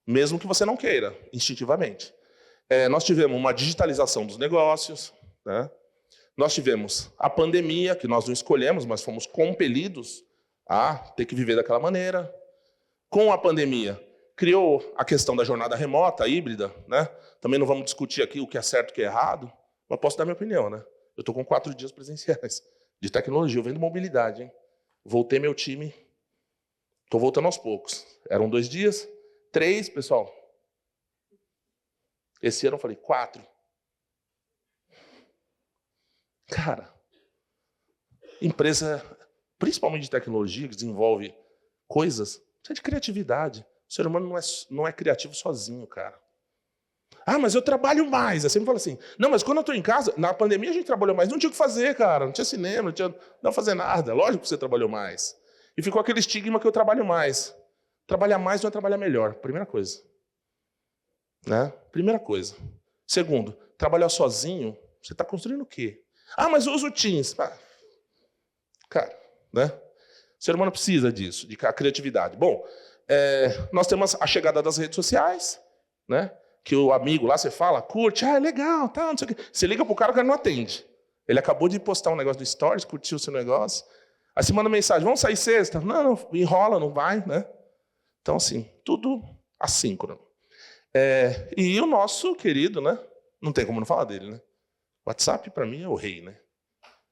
Mesmo que você não queira, instintivamente. Nós tivemos uma digitalização dos negócios, né? Nós tivemos a pandemia, que nós não escolhemos, mas fomos compelidos a ter que viver daquela maneira. Com a pandemia, criou a questão da jornada remota, híbrida, né? Também não vamos discutir aqui o que é certo e o que é errado, mas posso dar minha opinião, né? Eu estou com 4 dias presenciais de tecnologia, eu vendo mobilidade, hein? Voltei meu time, estou voltando aos poucos. Eram 2 dias, 3, pessoal. Esse ano eu falei 4. Cara, empresa, principalmente de tecnologia, que desenvolve coisas, precisa de criatividade. O ser humano não é criativo sozinho, cara. Ah, mas eu trabalho mais. Eu sempre falo assim, não, mas quando eu estou em casa, na pandemia a gente trabalhou mais, não tinha o que fazer, cara, não tinha cinema, não tinha não fazer nada. Lógico que você trabalhou mais. E ficou aquele estigma que eu trabalho mais. Trabalhar mais não é trabalhar melhor, primeira coisa. Né? Primeira coisa. Segundo, trabalhar sozinho, você está construindo o quê? Ah, mas eu uso o Teams. Cara, né? O ser humano precisa disso, de criatividade. Bom, nós temos a chegada das redes sociais, né? Que o amigo lá, você fala, curte, é legal, tá, não sei o quê. Você liga pro cara, o cara não atende. Ele acabou de postar um negócio do Stories, curtiu o seu negócio. Aí você manda mensagem, vamos sair sexta? Não, enrola, não vai, né? Então, assim, tudo assíncrono. E o nosso querido, né? Não tem como não falar dele, né? WhatsApp, para mim, é o rei, né?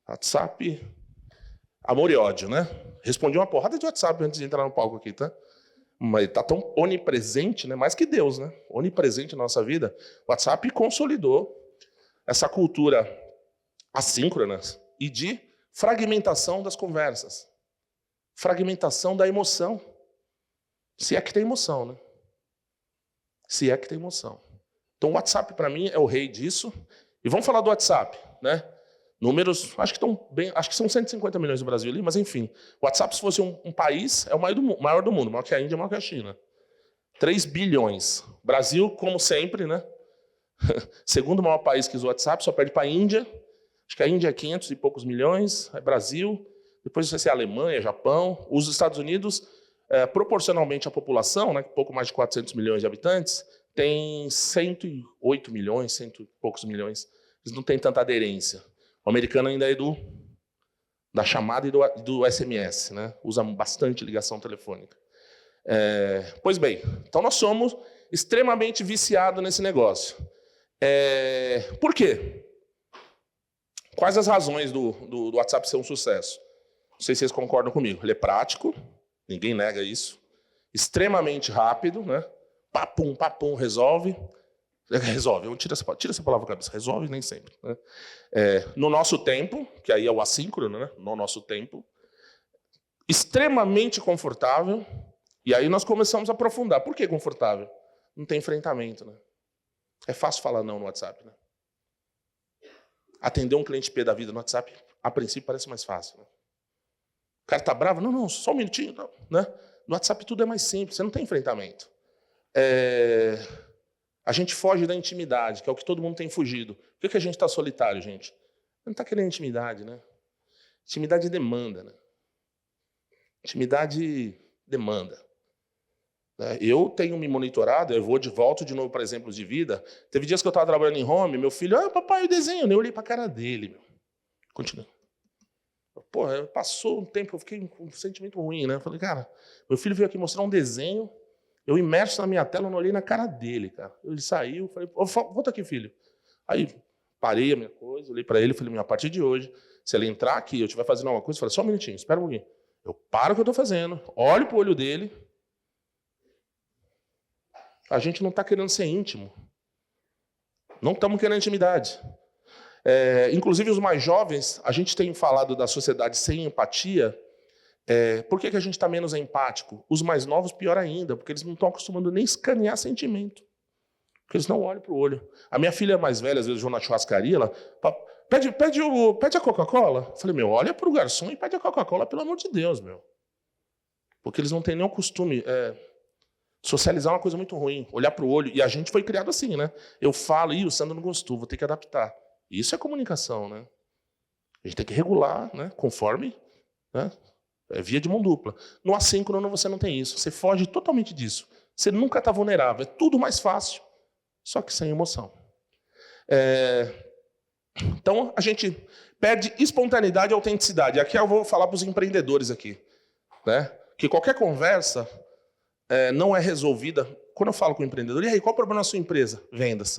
WhatsApp, amor e ódio, né? Respondi uma porrada de WhatsApp antes de entrar no palco aqui, tá? Mas está tão onipresente, né? Mais que Deus, né? Onipresente na nossa vida. O WhatsApp consolidou essa cultura assíncrona e de fragmentação das conversas. Fragmentação da emoção. Se é que tem emoção, né? Se é que tem emoção. Então o WhatsApp, para mim, é o rei disso. E vamos falar do WhatsApp, né? Números, acho que são 150 milhões no Brasil ali, mas enfim. O WhatsApp, se fosse um país, é o maior do mundo, maior que a Índia, maior que a China. 3 bilhões. Brasil, como sempre, né? Segundo maior país que usa o WhatsApp, só perde para a Índia. Acho que a Índia é 500 e poucos milhões, é Brasil. Depois vai ser a Alemanha, Japão. Os Estados Unidos, proporcionalmente à população, né, pouco mais de 400 milhões de habitantes, tem 108 milhões, 100 e poucos milhões. Eles não têm tanta aderência. O americano ainda é da chamada e do SMS, né? Usa bastante ligação telefônica. Pois bem, então nós somos extremamente viciados nesse negócio. Por quê? Quais as razões do WhatsApp ser um sucesso? Não sei se vocês concordam comigo. Ele é prático, ninguém nega isso. Extremamente rápido, né? Papum, resolve. Resolve, tira essa palavra da cabeça. Resolve nem sempre. Né? No nosso tempo, que aí é o assíncrono, né? No nosso tempo. Extremamente confortável. E aí nós começamos a aprofundar. Por que confortável? Não tem enfrentamento, né? É fácil falar não no WhatsApp, né? Atender um cliente P da vida no WhatsApp, a princípio, parece mais fácil. Né? O cara tá bravo? Não, só um minutinho. Não, né? No WhatsApp tudo é mais simples, você não tem enfrentamento. A gente foge da intimidade, que é o que todo mundo tem fugido. Por que a gente está solitário, gente? Não está querendo intimidade, né? Intimidade demanda, né? Intimidade demanda. Eu tenho me monitorado, eu volto de novo para exemplos de vida. Teve dias que eu estava trabalhando em home, meu filho, papai, eu desenho. Eu nem olhei para a cara dele. Meu. Continua. Porra, passou um tempo, eu fiquei com um sentimento ruim, né? Eu falei, cara, meu filho veio aqui mostrar um desenho, eu imerso na minha tela, eu não olhei na cara dele, cara. Ele saiu, falei, volta aqui, filho. Aí parei a minha coisa, olhei para ele, falei, a partir de hoje, se ele entrar aqui, eu estiver fazendo alguma coisa, eu falei, só um minutinho, espera um pouquinho. Eu paro o que eu estou fazendo, olho para o olho dele. A gente não está querendo ser íntimo. Não estamos querendo intimidade. Inclusive, os mais jovens, a gente tem falado da sociedade sem empatia. Por que a gente está menos empático? Os mais novos, pior ainda, porque eles não estão acostumando nem a escanear sentimento. Porque eles não olham para o olho. A minha filha mais velha, às vezes, eu vou na churrascaria, ela pede a Coca-Cola. Eu falei, olha para o garçom e pede a Coca-Cola, pelo amor de Deus, meu. Porque eles não têm nem o costume. Socializar é uma coisa muito ruim, olhar para o olho. E a gente foi criado assim, né? Eu falo, o Sandro não gostou, vou ter que adaptar. Isso é comunicação, né? A gente tem que regular, né? Conforme, né? É via de mão dupla. No assíncrono você não tem isso. Você foge totalmente disso. Você nunca está vulnerável. É tudo mais fácil, só que sem emoção. Então, a gente perde espontaneidade e autenticidade. Aqui eu vou falar para os empreendedores aqui, né? Que qualquer conversa não é resolvida. Quando eu falo com o empreendedor, e aí, qual o problema na sua empresa? Vendas.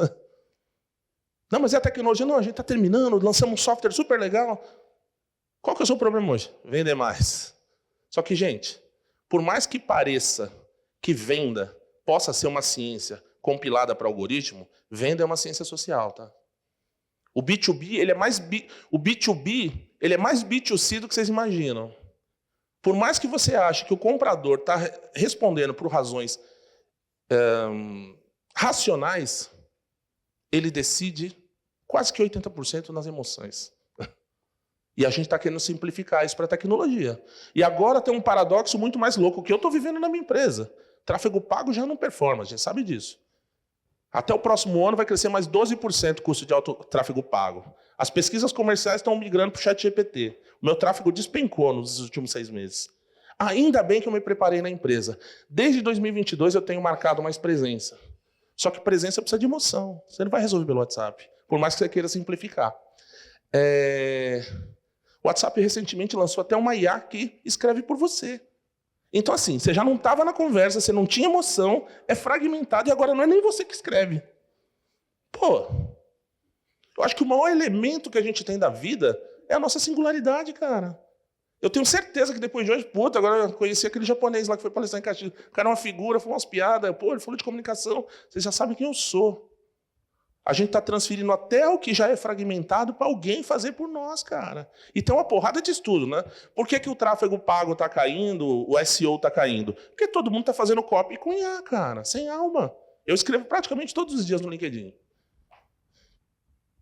Não, mas é a tecnologia. Não, a gente está terminando, lançamos um software super legal. Qual que é o seu problema hoje? Vender mais. Só que, gente, por mais que pareça que venda possa ser uma ciência compilada para algoritmo, venda é uma ciência social, tá? O B2B, ele é mais B2C do que vocês imaginam. Por mais que você ache que o comprador está respondendo por razões racionais, ele decide quase que 80% nas emoções. E a gente está querendo simplificar isso para a tecnologia. E agora tem um paradoxo muito mais louco que eu estou vivendo na minha empresa. Tráfego pago já não performa, a gente sabe disso. Até o próximo ano vai crescer mais 12% o custo de tráfego pago. As pesquisas comerciais estão migrando para o ChatGPT. O meu tráfego despencou nos últimos 6 meses. Ainda bem que eu me preparei na empresa. Desde 2022 eu tenho marcado mais presença. Só que presença precisa de emoção. Você não vai resolver pelo WhatsApp, por mais que você queira simplificar. O WhatsApp recentemente lançou até uma IA que escreve por você. Então, assim, você já não estava na conversa, você não tinha emoção, é fragmentado e agora não é nem você que escreve. Pô, eu acho que o maior elemento que a gente tem da vida é a nossa singularidade, cara. Eu tenho certeza que depois de hoje, agora eu conheci aquele japonês lá que foi palestrar em Caxias. O cara é uma figura, foi umas piadas, ele falou de comunicação. Vocês já sabem quem eu sou. A gente está transferindo até o que já é fragmentado para alguém fazer por nós, cara. E tem uma porrada de estudo, né? Por que o tráfego pago está caindo, o SEO está caindo? Porque todo mundo está fazendo copy com IA, cara, sem alma. Eu escrevo praticamente todos os dias no LinkedIn.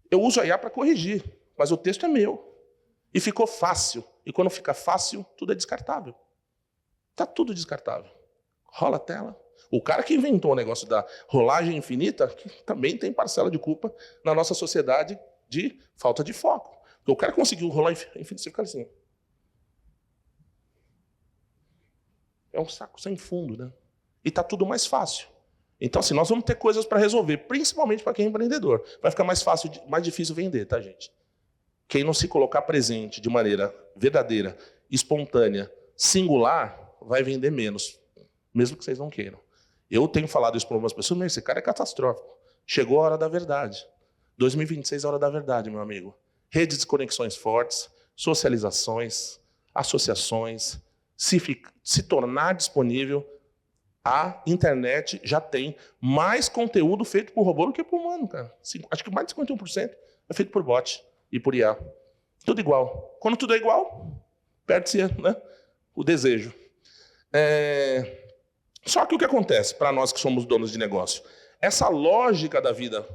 Eu uso a IA para corrigir, mas o texto é meu. E ficou fácil. E quando fica fácil, tudo é descartável. Está tudo descartável. Rola a tela. O cara que inventou o negócio da rolagem infinita que também tem parcela de culpa na nossa sociedade de falta de foco. Porque o cara conseguiu rolar infinito, você fica assim. É um saco sem fundo, né? E está tudo mais fácil. Então, assim, nós vamos ter coisas para resolver, principalmente para quem é empreendedor. Vai ficar mais fácil, mais difícil vender, tá, gente? Quem não se colocar presente de maneira verdadeira, espontânea, singular, vai vender menos, mesmo que vocês não queiram. Eu tenho falado isso para algumas pessoas, mas esse cara é catastrófico. Chegou a hora da verdade. 2026 é a hora da verdade, meu amigo. Redes de conexões fortes, socializações, associações, se tornar disponível. A internet já tem mais conteúdo feito por robô do que por humano, cara. Acho que mais de 51% é feito por bot e por IA. Tudo igual. Quando tudo é igual, perde-se, né, o desejo. Só que o que acontece para nós que somos donos de negócio? Essa lógica da vida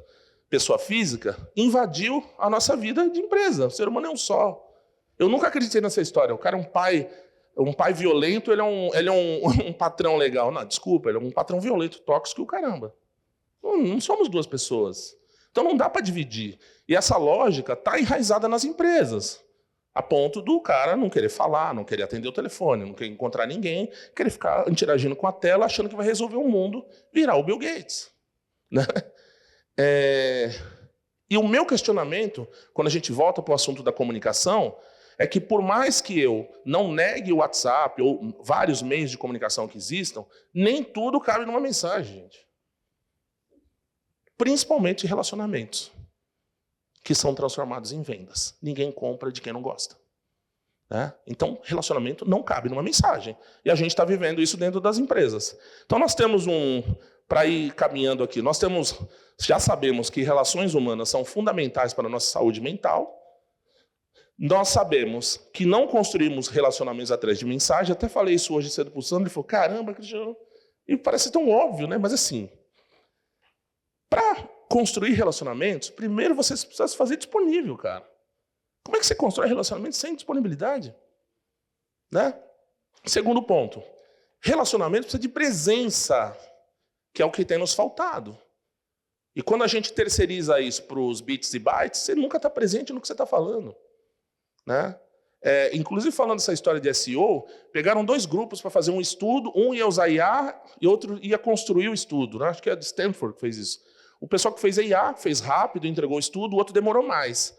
pessoa física invadiu a nossa vida de empresa. O ser humano é um só. Eu nunca acreditei nessa história. O cara é um pai violento, ele é um patrão legal. Não, desculpa, ele é um patrão violento, tóxico e o caramba. Não somos duas pessoas. Então não dá para dividir. E essa lógica está enraizada nas empresas. A ponto do cara não querer falar, não querer atender o telefone, não querer encontrar ninguém, querer ficar interagindo com a tela, achando que vai resolver o mundo, virar o Bill Gates. Né? E o meu questionamento, quando a gente volta para o assunto da comunicação, é que por mais que eu não negue o WhatsApp ou vários meios de comunicação que existam, nem tudo cabe numa mensagem, gente. Principalmente relacionamentos, que são transformados em vendas. Ninguém compra de quem não gosta. Né? Então, relacionamento não cabe numa mensagem. E a gente está vivendo isso dentro das empresas. Então, nós temos para ir caminhando aqui, já sabemos que relações humanas são fundamentais para a nossa saúde mental. Nós sabemos que não construímos relacionamentos através de mensagem. Até falei isso hoje cedo para o Sandro. Ele falou, caramba, Cristiano, e parece tão óbvio, né? Mas assim, para construir relacionamentos, primeiro você precisa se fazer disponível, cara. Como é que você constrói relacionamento sem disponibilidade? Né? Segundo ponto, relacionamento precisa de presença, que é o que tem nos faltado. E quando a gente terceiriza isso para os bits e bytes, você nunca está presente no que você está falando. Né? Inclusive, falando dessa história de SEO, pegaram 2 grupos para fazer um estudo, um ia usar IA e outro ia construir o estudo. Né? Acho que é de Stanford que fez isso. O pessoal que fez a IA fez rápido, entregou o estudo, o outro demorou mais.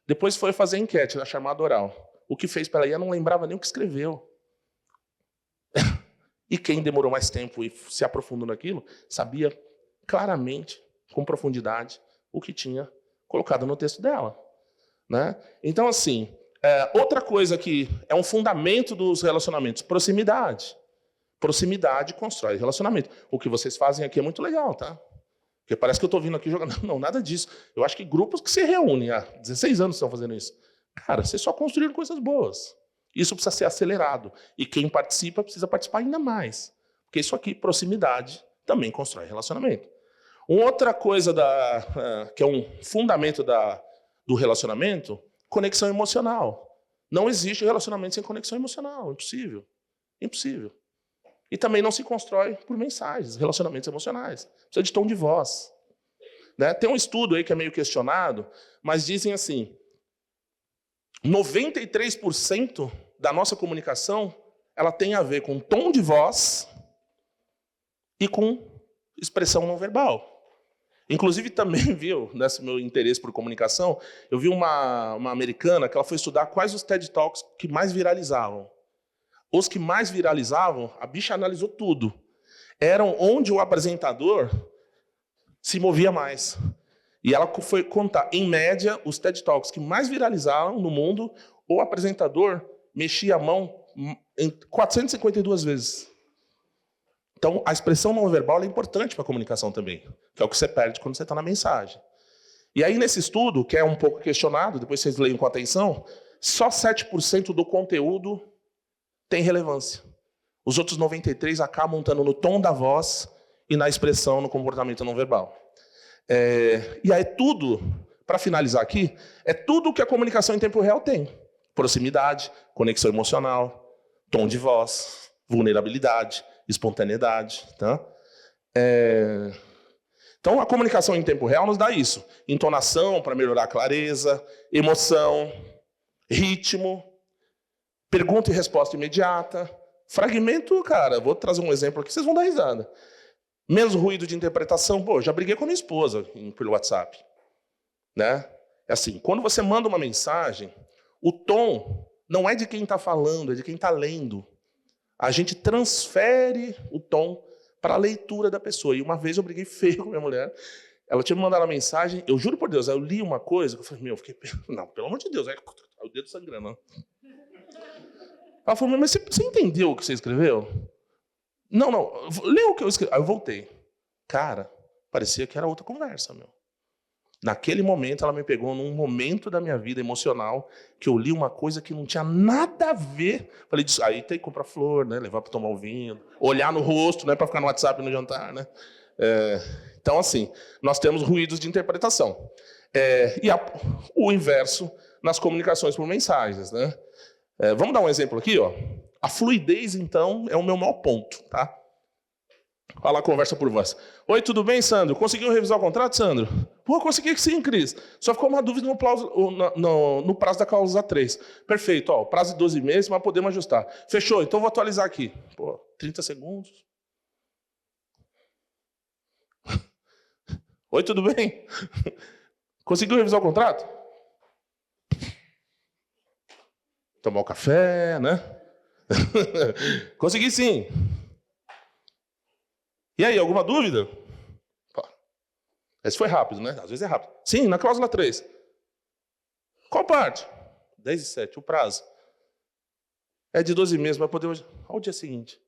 Depois foi fazer a enquete, a chamada oral. O que fez pela IA não lembrava nem o que escreveu. E quem demorou mais tempo e se aprofundou naquilo, sabia claramente, com profundidade, o que tinha colocado no texto dela. Né? Então, assim, outra coisa que é um fundamento dos relacionamentos, proximidade. Proximidade constrói relacionamento. O que vocês fazem aqui é muito legal, tá? Porque parece que eu estou vindo aqui jogando. Não, nada disso. Eu acho que grupos que se reúnem há 16 anos estão fazendo isso. Cara, vocês só construíram coisas boas. Isso precisa ser acelerado. E quem participa precisa participar ainda mais. Porque isso aqui, proximidade, também constrói relacionamento. Uma outra coisa que é um fundamento do relacionamento, conexão emocional. Não existe relacionamento sem conexão emocional. Impossível. Impossível. E também não se constrói por mensagens, relacionamentos emocionais. Precisa de tom de voz. Né? Tem um estudo aí que é meio questionado, mas dizem assim, 93% da nossa comunicação ela tem a ver com tom de voz e com expressão não verbal. Inclusive, também, viu, nesse meu interesse por comunicação, eu vi uma americana que ela foi estudar quais os TED Talks que mais viralizavam. Os que mais viralizavam, a bicha analisou tudo. Eram onde o apresentador se movia mais. E ela foi contar, em média, os TED Talks que mais viralizaram no mundo, o apresentador mexia a mão em 452 vezes. Então, a expressão não verbal é importante para a comunicação também, que é o que você perde quando você está na mensagem. E aí, nesse estudo, que é um pouco questionado, depois vocês leiam com atenção, só 7% do conteúdo tem relevância. Os outros 93% acabam estando no tom da voz e na expressão, no comportamento não verbal. E aí tudo, para finalizar aqui, é tudo que a comunicação em tempo real tem. Proximidade, conexão emocional, tom de voz, vulnerabilidade, espontaneidade. Tá? Então, a comunicação em tempo real nos dá isso. Entonação para melhorar a clareza, emoção, ritmo, pergunta e resposta imediata. Fragmento, cara, vou trazer um exemplo aqui, vocês vão dar risada. Menos ruído de interpretação. Pô, já briguei com a minha esposa pelo WhatsApp. Né? É assim, quando você manda uma mensagem, o tom não é de quem está falando, é de quem está lendo. A gente transfere o tom para a leitura da pessoa. E uma vez eu briguei feio com minha mulher. Ela tinha me mandado uma mensagem, eu juro por Deus, eu li uma coisa, que eu falei, não, pelo amor de Deus, é o dedo sangrando. Não. Ela falou, mas você entendeu o que você escreveu? Não, leu o que eu escrevi. Aí eu voltei. Cara, parecia que era outra conversa, meu. Naquele momento, ela me pegou num momento da minha vida emocional que eu li uma coisa que não tinha nada a ver. Falei, aí tem que comprar flor, né? Levar para tomar o vinho, olhar no rosto, né? Para ficar no WhatsApp no jantar, né? Então, assim, nós temos ruídos de interpretação. O inverso nas comunicações por mensagens, né? Vamos dar um exemplo aqui, ó. A fluidez, então, é o meu maior ponto, tá? Olha lá, conversa por voz. Oi, tudo bem, Sandro? Conseguiu revisar o contrato, Sandro? Pô, consegui sim, Cris. Só ficou uma dúvida no prazo da cláusula 3. Perfeito, ó, o prazo de 12 meses, mas podemos ajustar. Fechou, então vou atualizar aqui. Pô, 30 segundos. Oi, tudo bem? Conseguiu revisar o contrato? Tomar um café, né? Consegui sim. E aí, alguma dúvida? Esse foi rápido, né? Às vezes é rápido. Sim, na cláusula 3. Qual parte? 10/7, o prazo. É de 12 meses, vai poder hoje. Ao dia seguinte.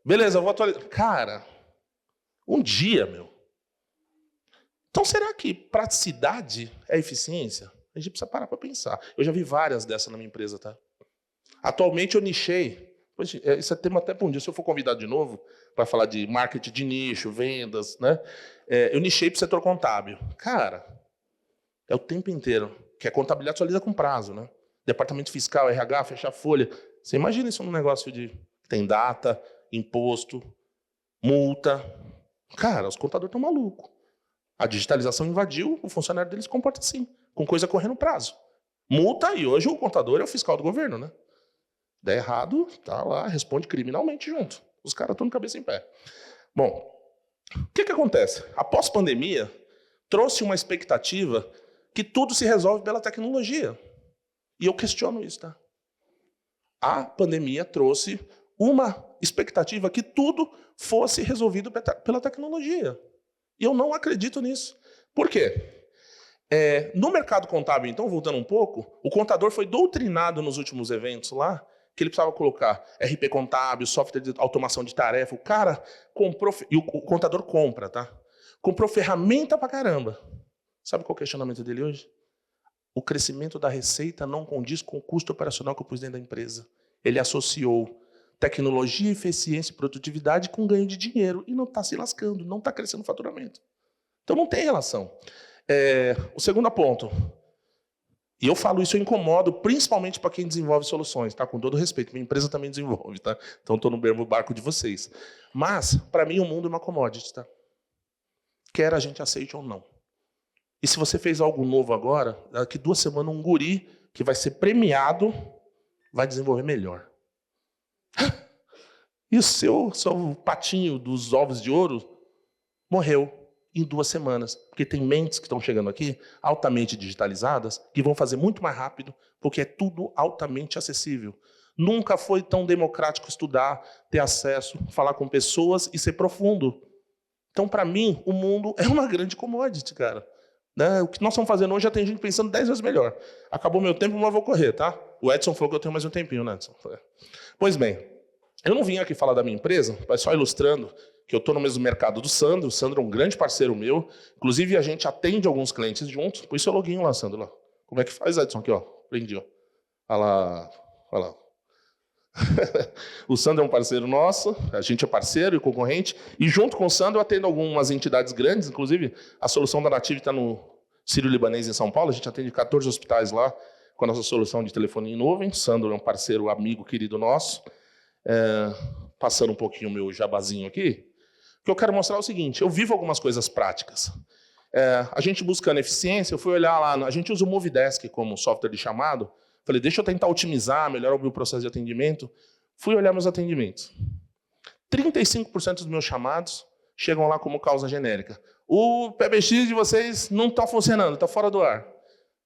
Beleza, eu vou atualizar. Cara, Um dia, meu. Então, será que praticidade é eficiência? A gente precisa parar para pensar. Eu já vi várias dessas na minha empresa, tá? Atualmente eu nichei. Isso é tema até para um dia. Se eu for convidado de novo para falar de marketing de nicho, vendas, né? Eu nichei para o setor contábil. Cara, é o tempo inteiro. Que a contabilidade só lida com prazo, né? Departamento fiscal, RH, fechar folha. Você imagina isso num negócio de tem data, imposto, multa. Cara, os contadores estão malucos. A digitalização invadiu, o funcionário deles se comporta assim, com coisa correndo prazo. Multa, e hoje o contador é o fiscal do governo, né? Der errado, tá lá, responde criminalmente junto. Os caras estão de cabeça em pé. Bom, o que acontece? Após pandemia, trouxe uma expectativa que tudo se resolve pela tecnologia. E eu questiono isso, tá? A pandemia trouxe uma expectativa que tudo fosse resolvido pela tecnologia. E eu não acredito nisso. Por quê? No mercado contábil, então, voltando um pouco, o contador foi doutrinado nos últimos eventos lá, que ele precisava colocar RP contábil, software de automação de tarefa. O cara comprou, e o contador compra, tá? Comprou ferramenta pra caramba. Sabe qual é o questionamento dele hoje? O crescimento da receita não condiz com o custo operacional que eu pus dentro da empresa. Ele associou tecnologia, eficiência e produtividade com ganho de dinheiro e não está se lascando, não está crescendo o faturamento. Então não tem relação. O segundo ponto, e eu falo isso, eu incomodo principalmente para quem desenvolve soluções, tá? Com todo respeito, minha empresa também desenvolve, tá? Então estou no mesmo barco de vocês. Mas, para mim, o mundo é uma commodity, tá? Quer a gente aceite ou não. E se você fez algo novo agora, daqui 2 semanas um guri que vai ser premiado vai desenvolver melhor. E o seu patinho dos ovos de ouro morreu em 2 semanas. Porque tem mentes que estão chegando aqui, altamente digitalizadas, que vão fazer muito mais rápido, porque é tudo altamente acessível. Nunca foi tão democrático estudar, ter acesso, falar com pessoas e ser profundo. Então, para mim, o mundo é uma grande commodity, cara. Né? O que nós estamos fazendo hoje já tem gente pensando 10 vezes melhor. Acabou meu tempo, mas eu vou correr, tá? O Edson falou que eu tenho mais um tempinho, né, Edson? Pois bem, eu não vim aqui falar da minha empresa, mas só ilustrando que eu estou no mesmo mercado do Sandro. O Sandro é um grande parceiro meu. Inclusive, a gente atende alguns clientes juntos. Põe seu loginho lá, Sandro. Lá. Como é que faz, Edson? Aqui, ó. Prendi, ó. Olha lá. Olha lá. O Sandro é um parceiro nosso, a gente é parceiro e concorrente, e junto com o Sandro eu atendo algumas entidades grandes, inclusive a solução da Native está no Sírio-Libanês em São Paulo, a gente atende 14 hospitais lá com a nossa solução de telefonia em nuvem. O Sandro é um parceiro, amigo, querido nosso. Passando um pouquinho o meu jabazinho aqui, o que eu quero mostrar é o seguinte, eu vivo algumas coisas práticas. A gente buscando eficiência, eu fui olhar lá, a gente usa o Movidesk como software de chamado. Falei, deixa eu tentar otimizar, melhorar o meu processo de atendimento. Fui olhar meus atendimentos. 35% dos meus chamados chegam lá como causa genérica. O PBX de vocês não está funcionando, está fora do ar.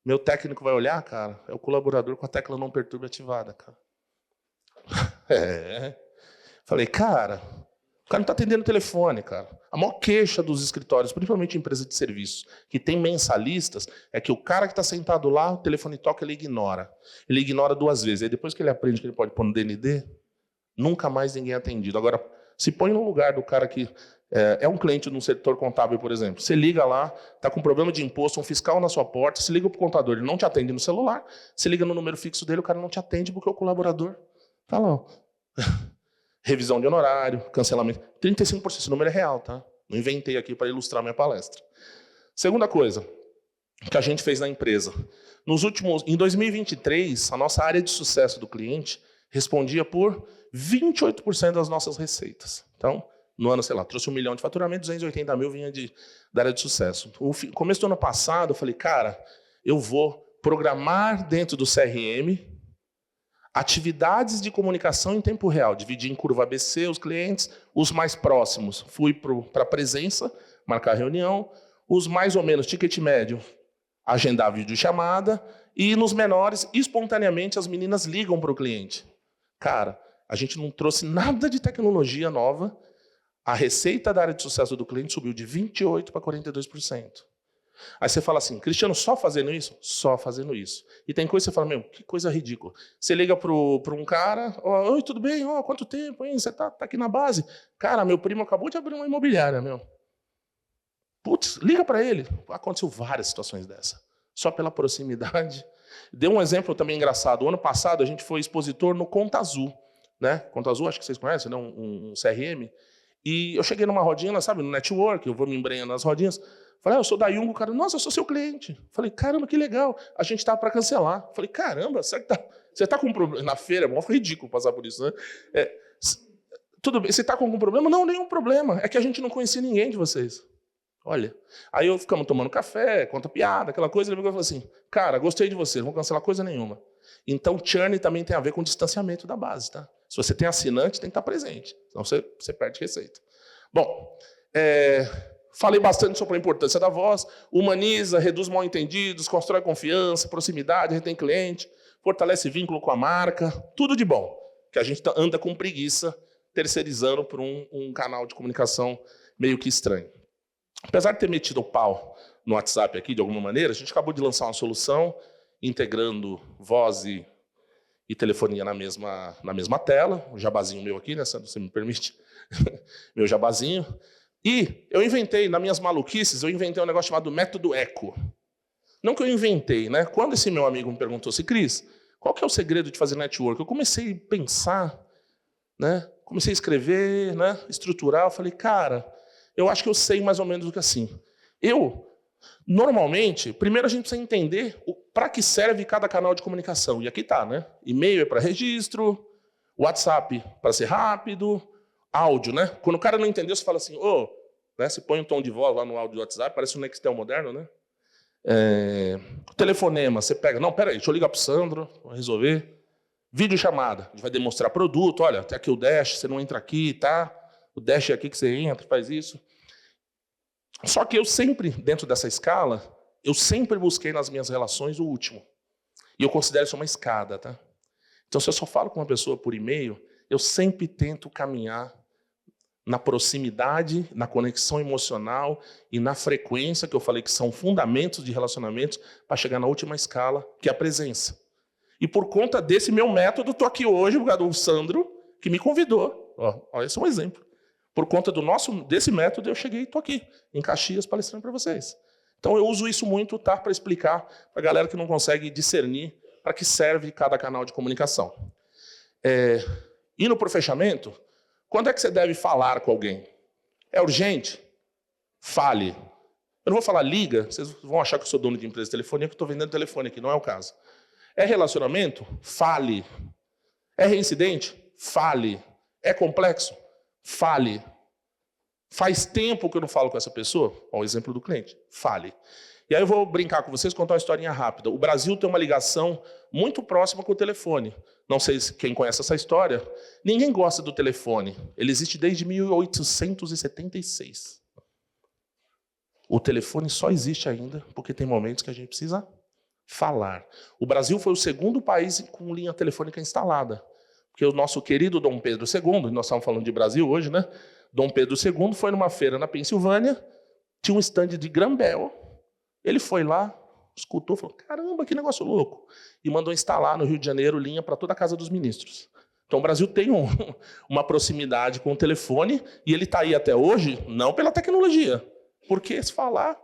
Meu técnico vai olhar, cara, é o colaborador com a tecla não perturbe ativada, cara. Falei, cara, o cara não está atendendo o telefone, cara. A maior queixa dos escritórios, principalmente empresa de serviços, que tem mensalistas, é que o cara que está sentado lá, o telefone toca, ele ignora. Ele ignora 2 vezes. Aí depois que ele aprende que ele pode pôr no DND, nunca mais ninguém é atendido. Agora, se põe no lugar do cara que é um cliente no setor contábil, por exemplo. Você liga lá, está com problema de imposto, um fiscal na sua porta, se liga para o contador, ele não te atende no celular, se liga no número fixo dele, o cara não te atende porque o colaborador está lá, ó. Revisão de honorário, cancelamento. 35%, esse número é real, tá? Não inventei aqui para ilustrar minha palestra. Segunda coisa que a gente fez na empresa. Em 2023, a nossa área de sucesso do cliente respondia por 28% das nossas receitas. Então, no ano, sei lá, trouxe 1 milhão de faturamento, 280 mil vinha da área de sucesso. No começo do ano passado, eu falei, cara, eu vou programar dentro do CRM atividades de comunicação em tempo real, dividi em curva ABC os clientes, os mais próximos fui para a presença, marcar reunião, os mais ou menos ticket médio, agendar videochamada, e nos menores, espontaneamente, as meninas ligam para o cliente. Cara, a gente não trouxe nada de tecnologia nova, a receita da área de sucesso do cliente subiu de 28% para 42%. Aí você fala assim, Cristiano, só fazendo isso? Só fazendo isso. E tem coisa que você fala, meu, que coisa ridícula. Você liga para um cara, oi, tudo bem? Quanto tempo, hein? Você tá aqui na base? Cara, meu primo acabou de abrir uma imobiliária, meu. Putz, liga para ele. Aconteceu várias situações dessa. Só pela proximidade. Deu um exemplo também engraçado. O ano passado a gente foi expositor no Conta Azul. Né? Conta Azul, acho que vocês conhecem, né? um CRM. E eu cheguei numa rodinha, sabe, no network, eu vou me embrenhando nas rodinhas. Falei, eu sou da Yungo, cara, nossa, eu sou seu cliente. Falei, caramba, que legal. A gente tá para cancelar. Falei, caramba, você tá com um problema? Na feira, foi ridículo passar por isso, né? Tudo bem, você tá com algum problema? Não, nenhum problema. É que a gente não conhecia ninguém de vocês. Olha. Aí eu ficamos tomando café, conta piada, aquela coisa. Ele falou assim, cara, gostei de você, não vou cancelar coisa nenhuma. Então, churn também tem a ver com o distanciamento da base, tá? Se você tem assinante, tem que estar presente, senão você perde receita. Bom, falei bastante sobre a importância da voz, humaniza, reduz mal-entendidos, constrói confiança, proximidade, retém cliente, fortalece vínculo com a marca, tudo de bom, que a gente anda com preguiça, terceirizando por um canal de comunicação meio que estranho. Apesar de ter metido o pau no WhatsApp aqui, de alguma maneira, a gente acabou de lançar uma solução integrando voz e telefonia na mesma tela, o jabazinho meu aqui, né, se você me permite, meu jabazinho. E eu inventei, nas minhas maluquices, eu inventei um negócio chamado método ECO. Não que eu inventei, né? Quando esse meu amigo me perguntou assim, Cris, qual que é o segredo de fazer network? Eu comecei a pensar, né? Comecei a escrever, né? Estruturar, eu falei, cara, eu acho que eu sei mais ou menos o que assim. Normalmente, primeiro a gente precisa entender para que serve cada canal de comunicação. E aqui está, né? E-mail é para registro, WhatsApp para ser rápido, áudio, né? Quando o cara não entendeu, você fala assim, né? Você põe um tom de voz lá no áudio do WhatsApp, parece um Nextel moderno, né? Telefonema, você pega, não, peraí, deixa eu ligar para o Sandro, vou resolver. Vídeo chamada, a gente vai demonstrar produto, olha, tem aqui o Dash, você não entra aqui, tá? O Dash é aqui que você entra, faz isso. Só que eu sempre, dentro dessa escala, eu sempre busquei nas minhas relações o último. E eu considero isso uma escada, tá? Então, se eu só falo com uma pessoa por e-mail, eu sempre tento caminhar na proximidade, na conexão emocional e na frequência, que eu falei que são fundamentos de relacionamentos, para chegar na última escala, que é a presença. E por conta desse meu método, estou aqui hoje, por causa do Sandro, que me convidou. Esse é um exemplo. Por conta desse método, eu cheguei e estou aqui, em Caxias, palestrando para vocês. Então, eu uso isso muito, tá, para explicar para a galera que não consegue discernir para que serve cada canal de comunicação. Indo para o fechamento, quando é que você deve falar com alguém? É urgente? Fale. Eu não vou falar liga, vocês vão achar que eu sou dono de empresa de telefonia, que eu estou vendendo telefone aqui, não é o caso. É relacionamento? Fale. É reincidente? Fale. É complexo? Fale. Faz tempo que eu não falo com essa pessoa? O exemplo do cliente. Fale. E aí eu vou brincar com vocês, contar uma historinha rápida. O Brasil tem uma ligação muito próxima com o telefone. Não sei quem conhece essa história. Ninguém gosta do telefone. Ele existe desde 1876. O telefone só existe ainda porque tem momentos que a gente precisa falar. O Brasil foi o segundo país com linha telefônica instalada. Porque o nosso querido Dom Pedro II, nós estamos falando de Brasil hoje, né? Dom Pedro II foi numa feira na Pensilvânia, tinha um stand de Grambel, ele foi lá, escutou, falou, caramba, que negócio louco, e mandou instalar no Rio de Janeiro linha para toda a Casa dos Ministros. Então o Brasil tem uma proximidade com o telefone, e ele está aí até hoje, não pela tecnologia, porque se falar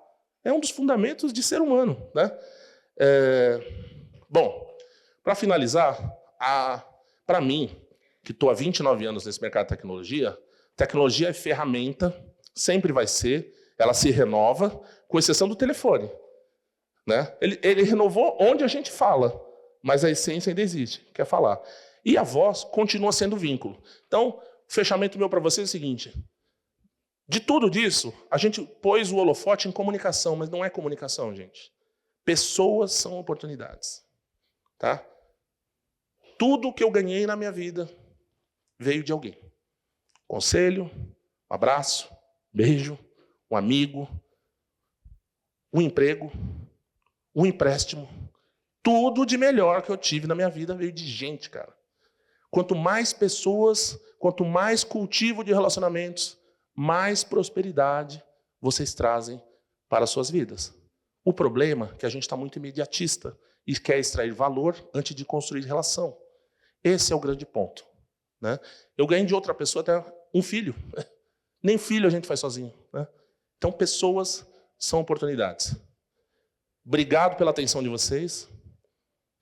é um dos fundamentos de ser humano, né? Bom, para finalizar, para mim, que estou há 29 anos nesse mercado de tecnologia é ferramenta, sempre vai ser, ela se renova, com exceção do telefone. Né? Ele renovou onde a gente fala, mas a essência ainda existe, que é falar. E a voz continua sendo vínculo. Então, o fechamento meu para vocês é o seguinte, de tudo disso, a gente pôs o holofote em comunicação, mas não é comunicação, gente. Pessoas são oportunidades. Tá? Tudo que eu ganhei na minha vida veio de alguém. Conselho, um abraço, beijo, um amigo, um emprego, um empréstimo. Tudo de melhor que eu tive na minha vida veio de gente, cara. Quanto mais pessoas, quanto mais cultivo de relacionamentos, mais prosperidade vocês trazem para as suas vidas. O problema é que a gente está muito imediatista e quer extrair valor antes de construir relação. Esse é o grande ponto, né? Eu ganhei de outra pessoa até um filho. Nem filho a gente faz sozinho, né? Então, pessoas são oportunidades. Obrigado pela atenção de vocês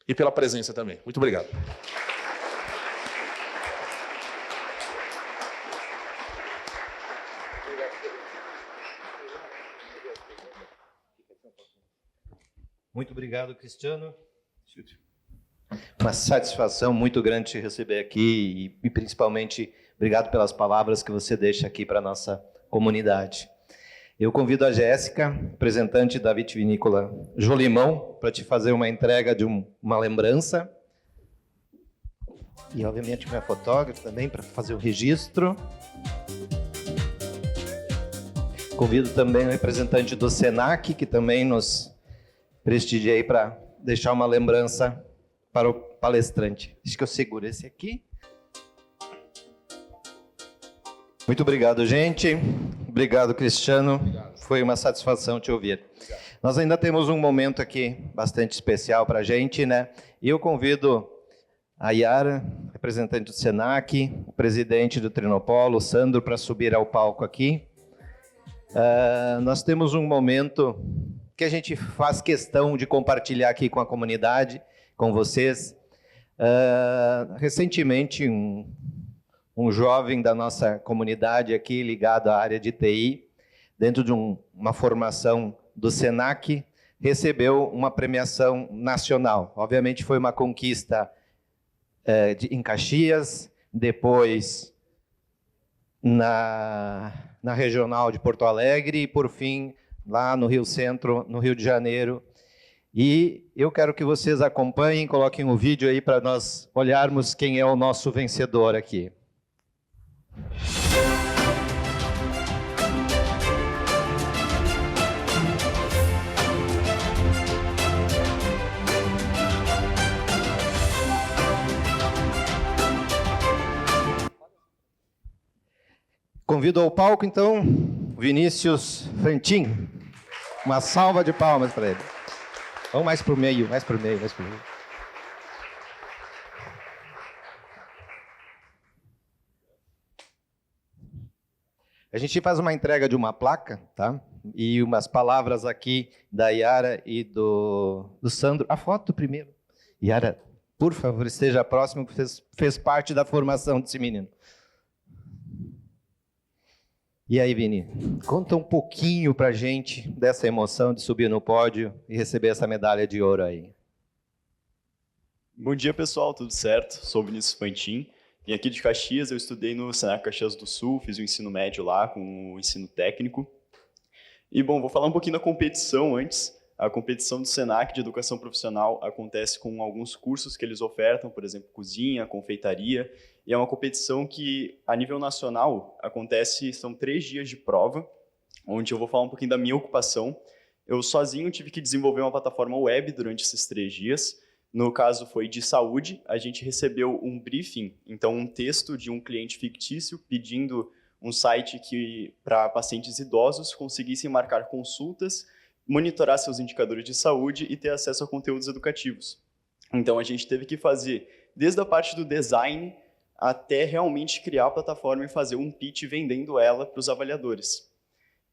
e pela presença também. Muito obrigado. Muito obrigado, Cristiano. Uma satisfação muito grande te receber aqui e principalmente obrigado pelas palavras que você deixa aqui para a nossa comunidade. Eu convido a Jéssica, representante da Vitivinícola Jolimão, para te fazer uma entrega de uma lembrança. E, obviamente, minha fotógrafa também, para fazer o registro. Convido também o representante do SENAC, que também nos prestigia aí para deixar uma lembrança para o palestrante. Acho que eu seguro esse aqui. Muito obrigado, gente. Obrigado, Cristiano. Obrigado. Foi uma satisfação te ouvir. Obrigado. Nós ainda temos um momento aqui bastante especial para a gente, né? E eu convido a Yara, representante do SENAC, o presidente do Trinopolo, o Sandro, para subir ao palco aqui. Nós temos um momento que a gente faz questão de compartilhar aqui com a comunidade, com vocês. Recentemente, um jovem da nossa comunidade aqui, ligado à área de TI, dentro de uma formação do SENAC, recebeu uma premiação nacional. Obviamente foi uma conquista em Caxias, depois na regional de Porto Alegre e, por fim, lá no Rio Centro, no Rio de Janeiro. E eu quero que vocês acompanhem, coloquem o vídeo aí para nós olharmos quem é o nosso vencedor aqui. Convido ao palco, então, Vinícius Fantin. Uma salva de palmas para ele. Vamos mais para o meio, mais para o meio, mais para o meio. A gente faz uma entrega de uma placa, tá? E umas palavras aqui da Yara e do Sandro. A foto primeiro. Yara, por favor, esteja próximo, que fez parte da formação desse menino. E aí, Vini, conta um pouquinho pra gente dessa emoção de subir no pódio e receber essa medalha de ouro aí. Bom dia, pessoal, tudo certo? Sou o Vinícius Fantin. Vim aqui de Caxias, eu estudei no SENAC Caxias do Sul, fiz o ensino médio lá com o ensino técnico. E, bom, vou falar um pouquinho da competição antes. A competição do SENAC de educação profissional acontece com alguns cursos que eles ofertam, por exemplo, cozinha, confeitaria. E é uma competição que, a nível nacional, acontece, são 3 dias de prova, onde eu vou falar um pouquinho da minha ocupação. Eu sozinho tive que desenvolver uma plataforma web durante esses 3 dias. No caso, foi de saúde. A gente recebeu um briefing, então um texto de um cliente fictício pedindo um site que, para pacientes idosos, conseguissem marcar consultas, monitorar seus indicadores de saúde e ter acesso a conteúdos educativos. Então, a gente teve que fazer, desde a parte do design, até realmente criar a plataforma e fazer um pitch vendendo ela para os avaliadores.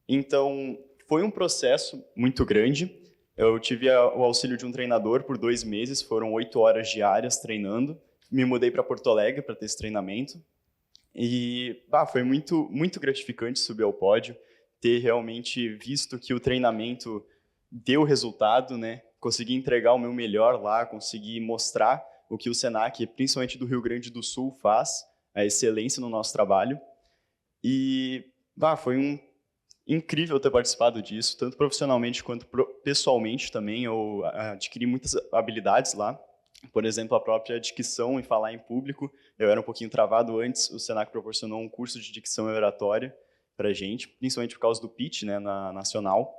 Então, foi um processo muito grande. Eu tive o auxílio de um treinador por 2 meses, foram 8 horas diárias treinando. Me mudei para Porto Alegre para ter esse treinamento. E foi muito, muito gratificante subir ao pódio, ter realmente visto que o treinamento deu resultado, né? Consegui entregar o meu melhor lá, consegui mostrar o que o SENAC, principalmente do Rio Grande do Sul, faz, a excelência no nosso trabalho. E foi incrível ter participado disso, tanto profissionalmente quanto pessoalmente também. Eu adquiri muitas habilidades lá, por exemplo, a própria dicção e falar em público. Eu era um pouquinho travado antes, o SENAC proporcionou um curso de dicção e oratória para a gente, principalmente por causa do pitch, né, na nacional.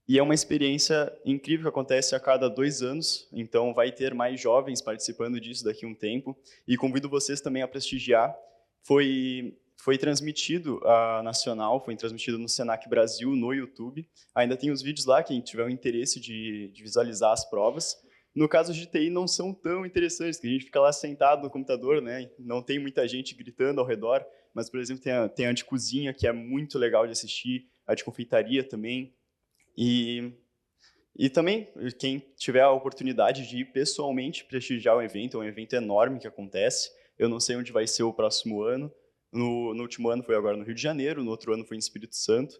E é uma experiência incrível que acontece a cada 2 anos, então vai ter mais jovens participando disso daqui a um tempo. E convido vocês também a prestigiar. Foi foi transmitido a nacional, foi transmitido no Senac Brasil, no YouTube. Ainda tem os vídeos lá, quem tiver o interesse de visualizar as provas. No caso de TI, não são tão interessantes, porque a gente fica lá sentado no computador, né? Não tem muita gente gritando ao redor, mas, por exemplo, tem a de cozinha, que é muito legal de assistir, a de confeitaria também. E também, quem tiver a oportunidade de ir pessoalmente prestigiar o evento, é um evento enorme que acontece. Eu não sei onde vai ser o próximo ano. No último ano foi agora no Rio de Janeiro, no outro ano foi em Espírito Santo.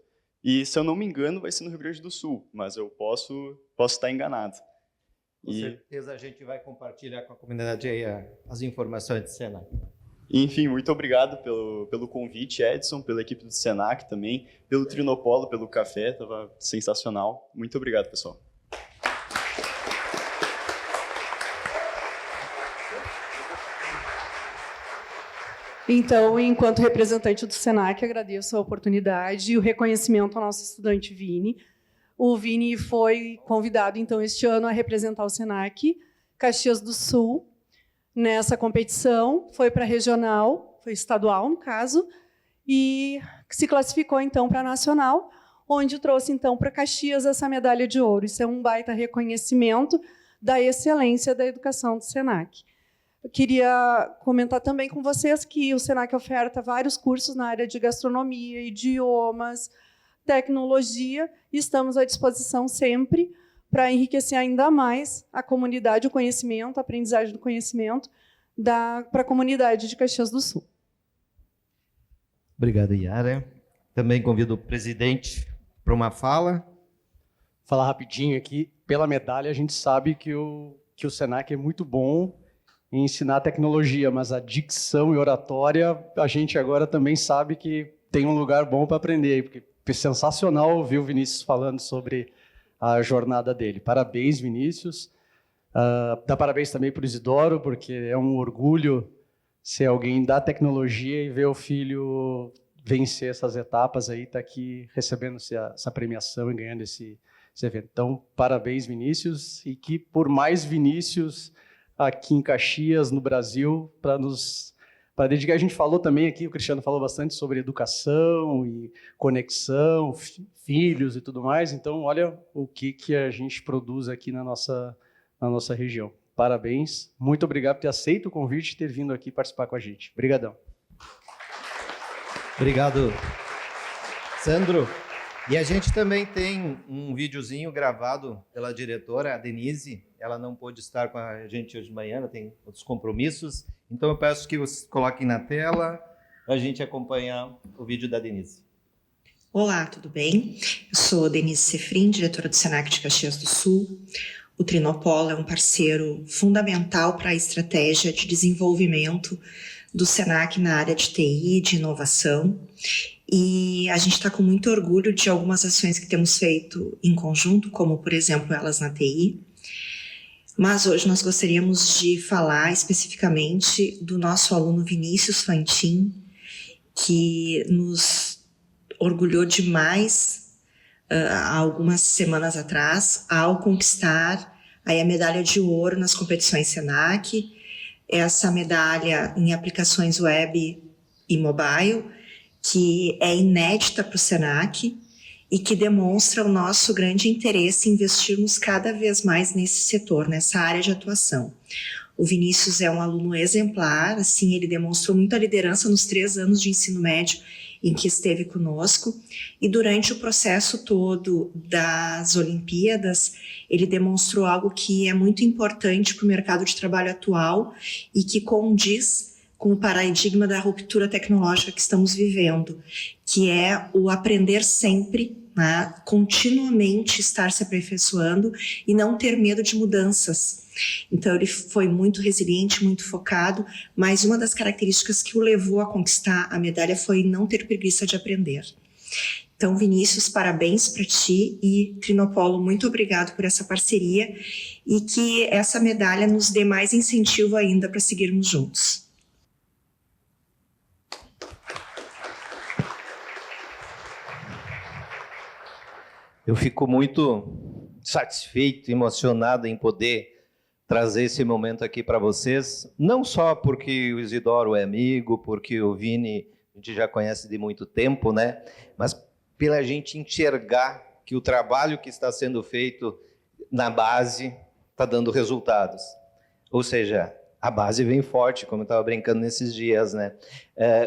E, se eu não me engano, vai ser no Rio Grande do Sul, mas eu posso estar enganado. Com certeza a gente vai compartilhar com a comunidade aí as informações do Senac. Enfim, muito obrigado pelo convite, Edson, pela equipe do Senac também, pelo Trinopolo, pelo café, estava sensacional. Muito obrigado, pessoal. Então, enquanto representante do Senac, agradeço a oportunidade e o reconhecimento ao nosso estudante Vini. O Vini foi convidado, então, este ano a representar o Senac Caxias do Sul nessa competição. Foi para a regional, foi estadual, no caso, e se classificou, então, para a nacional, onde trouxe, então, para Caxias essa medalha de ouro. Isso é um baita reconhecimento da excelência da educação do Senac. Eu queria comentar também com vocês que o Senac oferta vários cursos na área de gastronomia, idiomas, tecnologia, e estamos à disposição sempre para enriquecer ainda mais a comunidade, o conhecimento, a aprendizagem do conhecimento para a comunidade de Caxias do Sul. Obrigado, Yara. Também convido o presidente para uma fala. Falar rapidinho aqui, pela medalha a gente sabe que o Senac é muito bom em ensinar tecnologia, mas a dicção e oratória a gente agora também sabe que tem um lugar bom para aprender aí, porque foi sensacional ouvir o Vinícius falando sobre a jornada dele. Parabéns, Vinícius. Dá parabéns também para o Isidoro, porque é um orgulho ser alguém da tecnologia e ver o filho vencer essas etapas aí, tá aqui recebendo essa premiação e ganhando esse evento. Então, parabéns, Vinícius, e que por mais Vinícius aqui em Caxias, no Brasil, para dedicar. A gente falou também aqui, o Cristiano falou bastante sobre educação e conexão, filhos e tudo mais. Então, olha o que a gente produz aqui na nossa região. Parabéns, muito obrigado por ter aceito o convite e ter vindo aqui participar com a gente. Obrigadão. Obrigado, Sandro. E a gente também tem um videozinho gravado pela diretora, a Denise. Ela não pôde estar com a gente hoje de manhã, ela tem outros compromissos. Então eu peço que vocês coloquem na tela para a gente acompanhar o vídeo da Denise. Olá, tudo bem? Eu sou Denise Sefrin, diretora do Senac de Caxias do Sul. O Trinopolo é um parceiro fundamental para a estratégia de desenvolvimento do Senac na área de TI, de inovação. E a gente está com muito orgulho de algumas ações que temos feito em conjunto, como, por exemplo, Elas na TI. Mas hoje nós gostaríamos de falar especificamente do nosso aluno Vinícius Fantin, que nos orgulhou demais há algumas semanas atrás, ao conquistar aí a medalha de ouro nas competições Senac. Essa medalha em aplicações web e mobile, que é inédita para o Senac e que demonstra o nosso grande interesse em investirmos cada vez mais nesse setor, nessa área de atuação. O Vinícius é um aluno exemplar, assim, ele demonstrou muita liderança nos 3 anos de ensino médio em que esteve conosco, e durante o processo todo das Olimpíadas, ele demonstrou algo que é muito importante para o mercado de trabalho atual e que condiz com o paradigma da ruptura tecnológica que estamos vivendo, que é o aprender sempre, né, continuamente estar se aperfeiçoando e não ter medo de mudanças. Então ele foi muito resiliente, muito focado, mas uma das características que o levou a conquistar a medalha foi não ter preguiça de aprender. Então, Vinícius, parabéns para ti, e Trinopolo, muito obrigado por essa parceria e que essa medalha nos dê mais incentivo ainda para seguirmos juntos. Eu fico muito satisfeito, emocionado em poder trazer esse momento aqui para vocês, não só porque o Isidoro é amigo, porque o Vini a gente já conhece de muito tempo, né? Mas pela gente enxergar que o trabalho que está sendo feito na base está dando resultados. Ou seja, a base vem forte, como eu estava brincando nesses dias, né?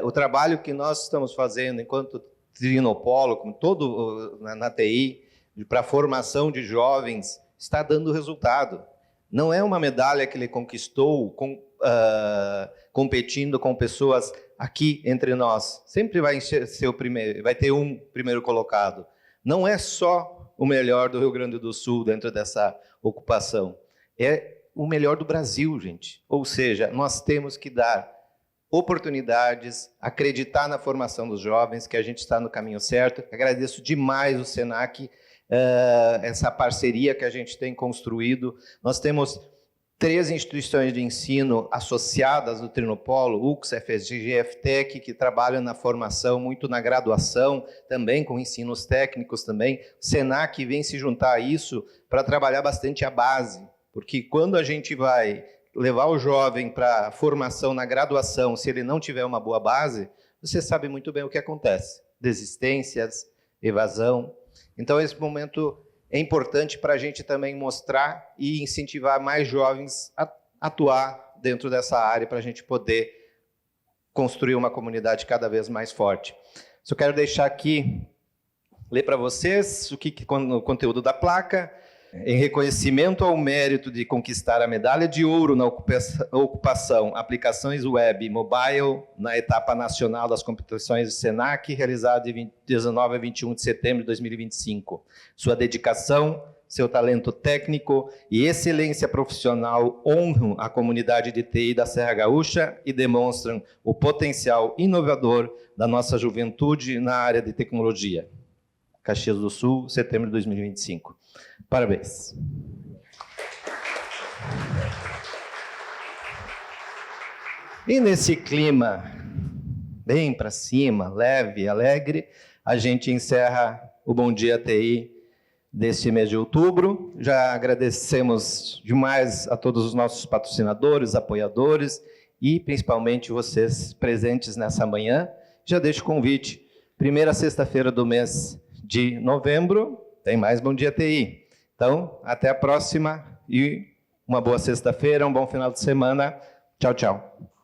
O trabalho que nós estamos fazendo enquanto Trinopolo, como todo na TI, para a formação de jovens, está dando resultado. Não é uma medalha que ele conquistou competindo com pessoas aqui entre nós. Sempre vai ser o primeiro, vai ter um primeiro colocado. Não é só o melhor do Rio Grande do Sul dentro dessa ocupação. É o melhor do Brasil, gente. Ou seja, nós temos que dar oportunidades, acreditar na formação dos jovens, que a gente está no caminho certo. Agradeço demais o Senac, essa parceria que a gente tem construído. Nós temos 3 instituições de ensino associadas do Trinopolo, UX, FSG, FTEC, que trabalham na formação, muito na graduação, também com ensinos técnicos também. O Senac vem se juntar a isso para trabalhar bastante a base, porque quando a gente vai levar o jovem para a formação na graduação, se ele não tiver uma boa base, você sabe muito bem o que acontece. Desistências, evasão. Então, esse momento é importante para a gente também mostrar e incentivar mais jovens a atuar dentro dessa área para a gente poder construir uma comunidade cada vez mais forte. Só quero deixar aqui, ler para vocês o conteúdo da placa. Em reconhecimento ao mérito de conquistar a medalha de ouro na ocupação aplicações web e mobile na etapa nacional das competições do Senac, realizada de 19 a 21 de setembro de 2025. Sua dedicação, seu talento técnico e excelência profissional honram a comunidade de TI da Serra Gaúcha e demonstram o potencial inovador da nossa juventude na área de tecnologia. Caxias do Sul, setembro de 2025. Parabéns. E nesse clima bem para cima, leve, alegre, a gente encerra o Bom Dia TI deste mês de outubro. Já agradecemos demais a todos os nossos patrocinadores, apoiadores e principalmente vocês presentes nessa manhã. Já deixo o convite. Primeira sexta-feira do mês de novembro, tem mais Bom Dia TI. Então, até a próxima e uma boa sexta-feira, um bom final de semana. Tchau, tchau.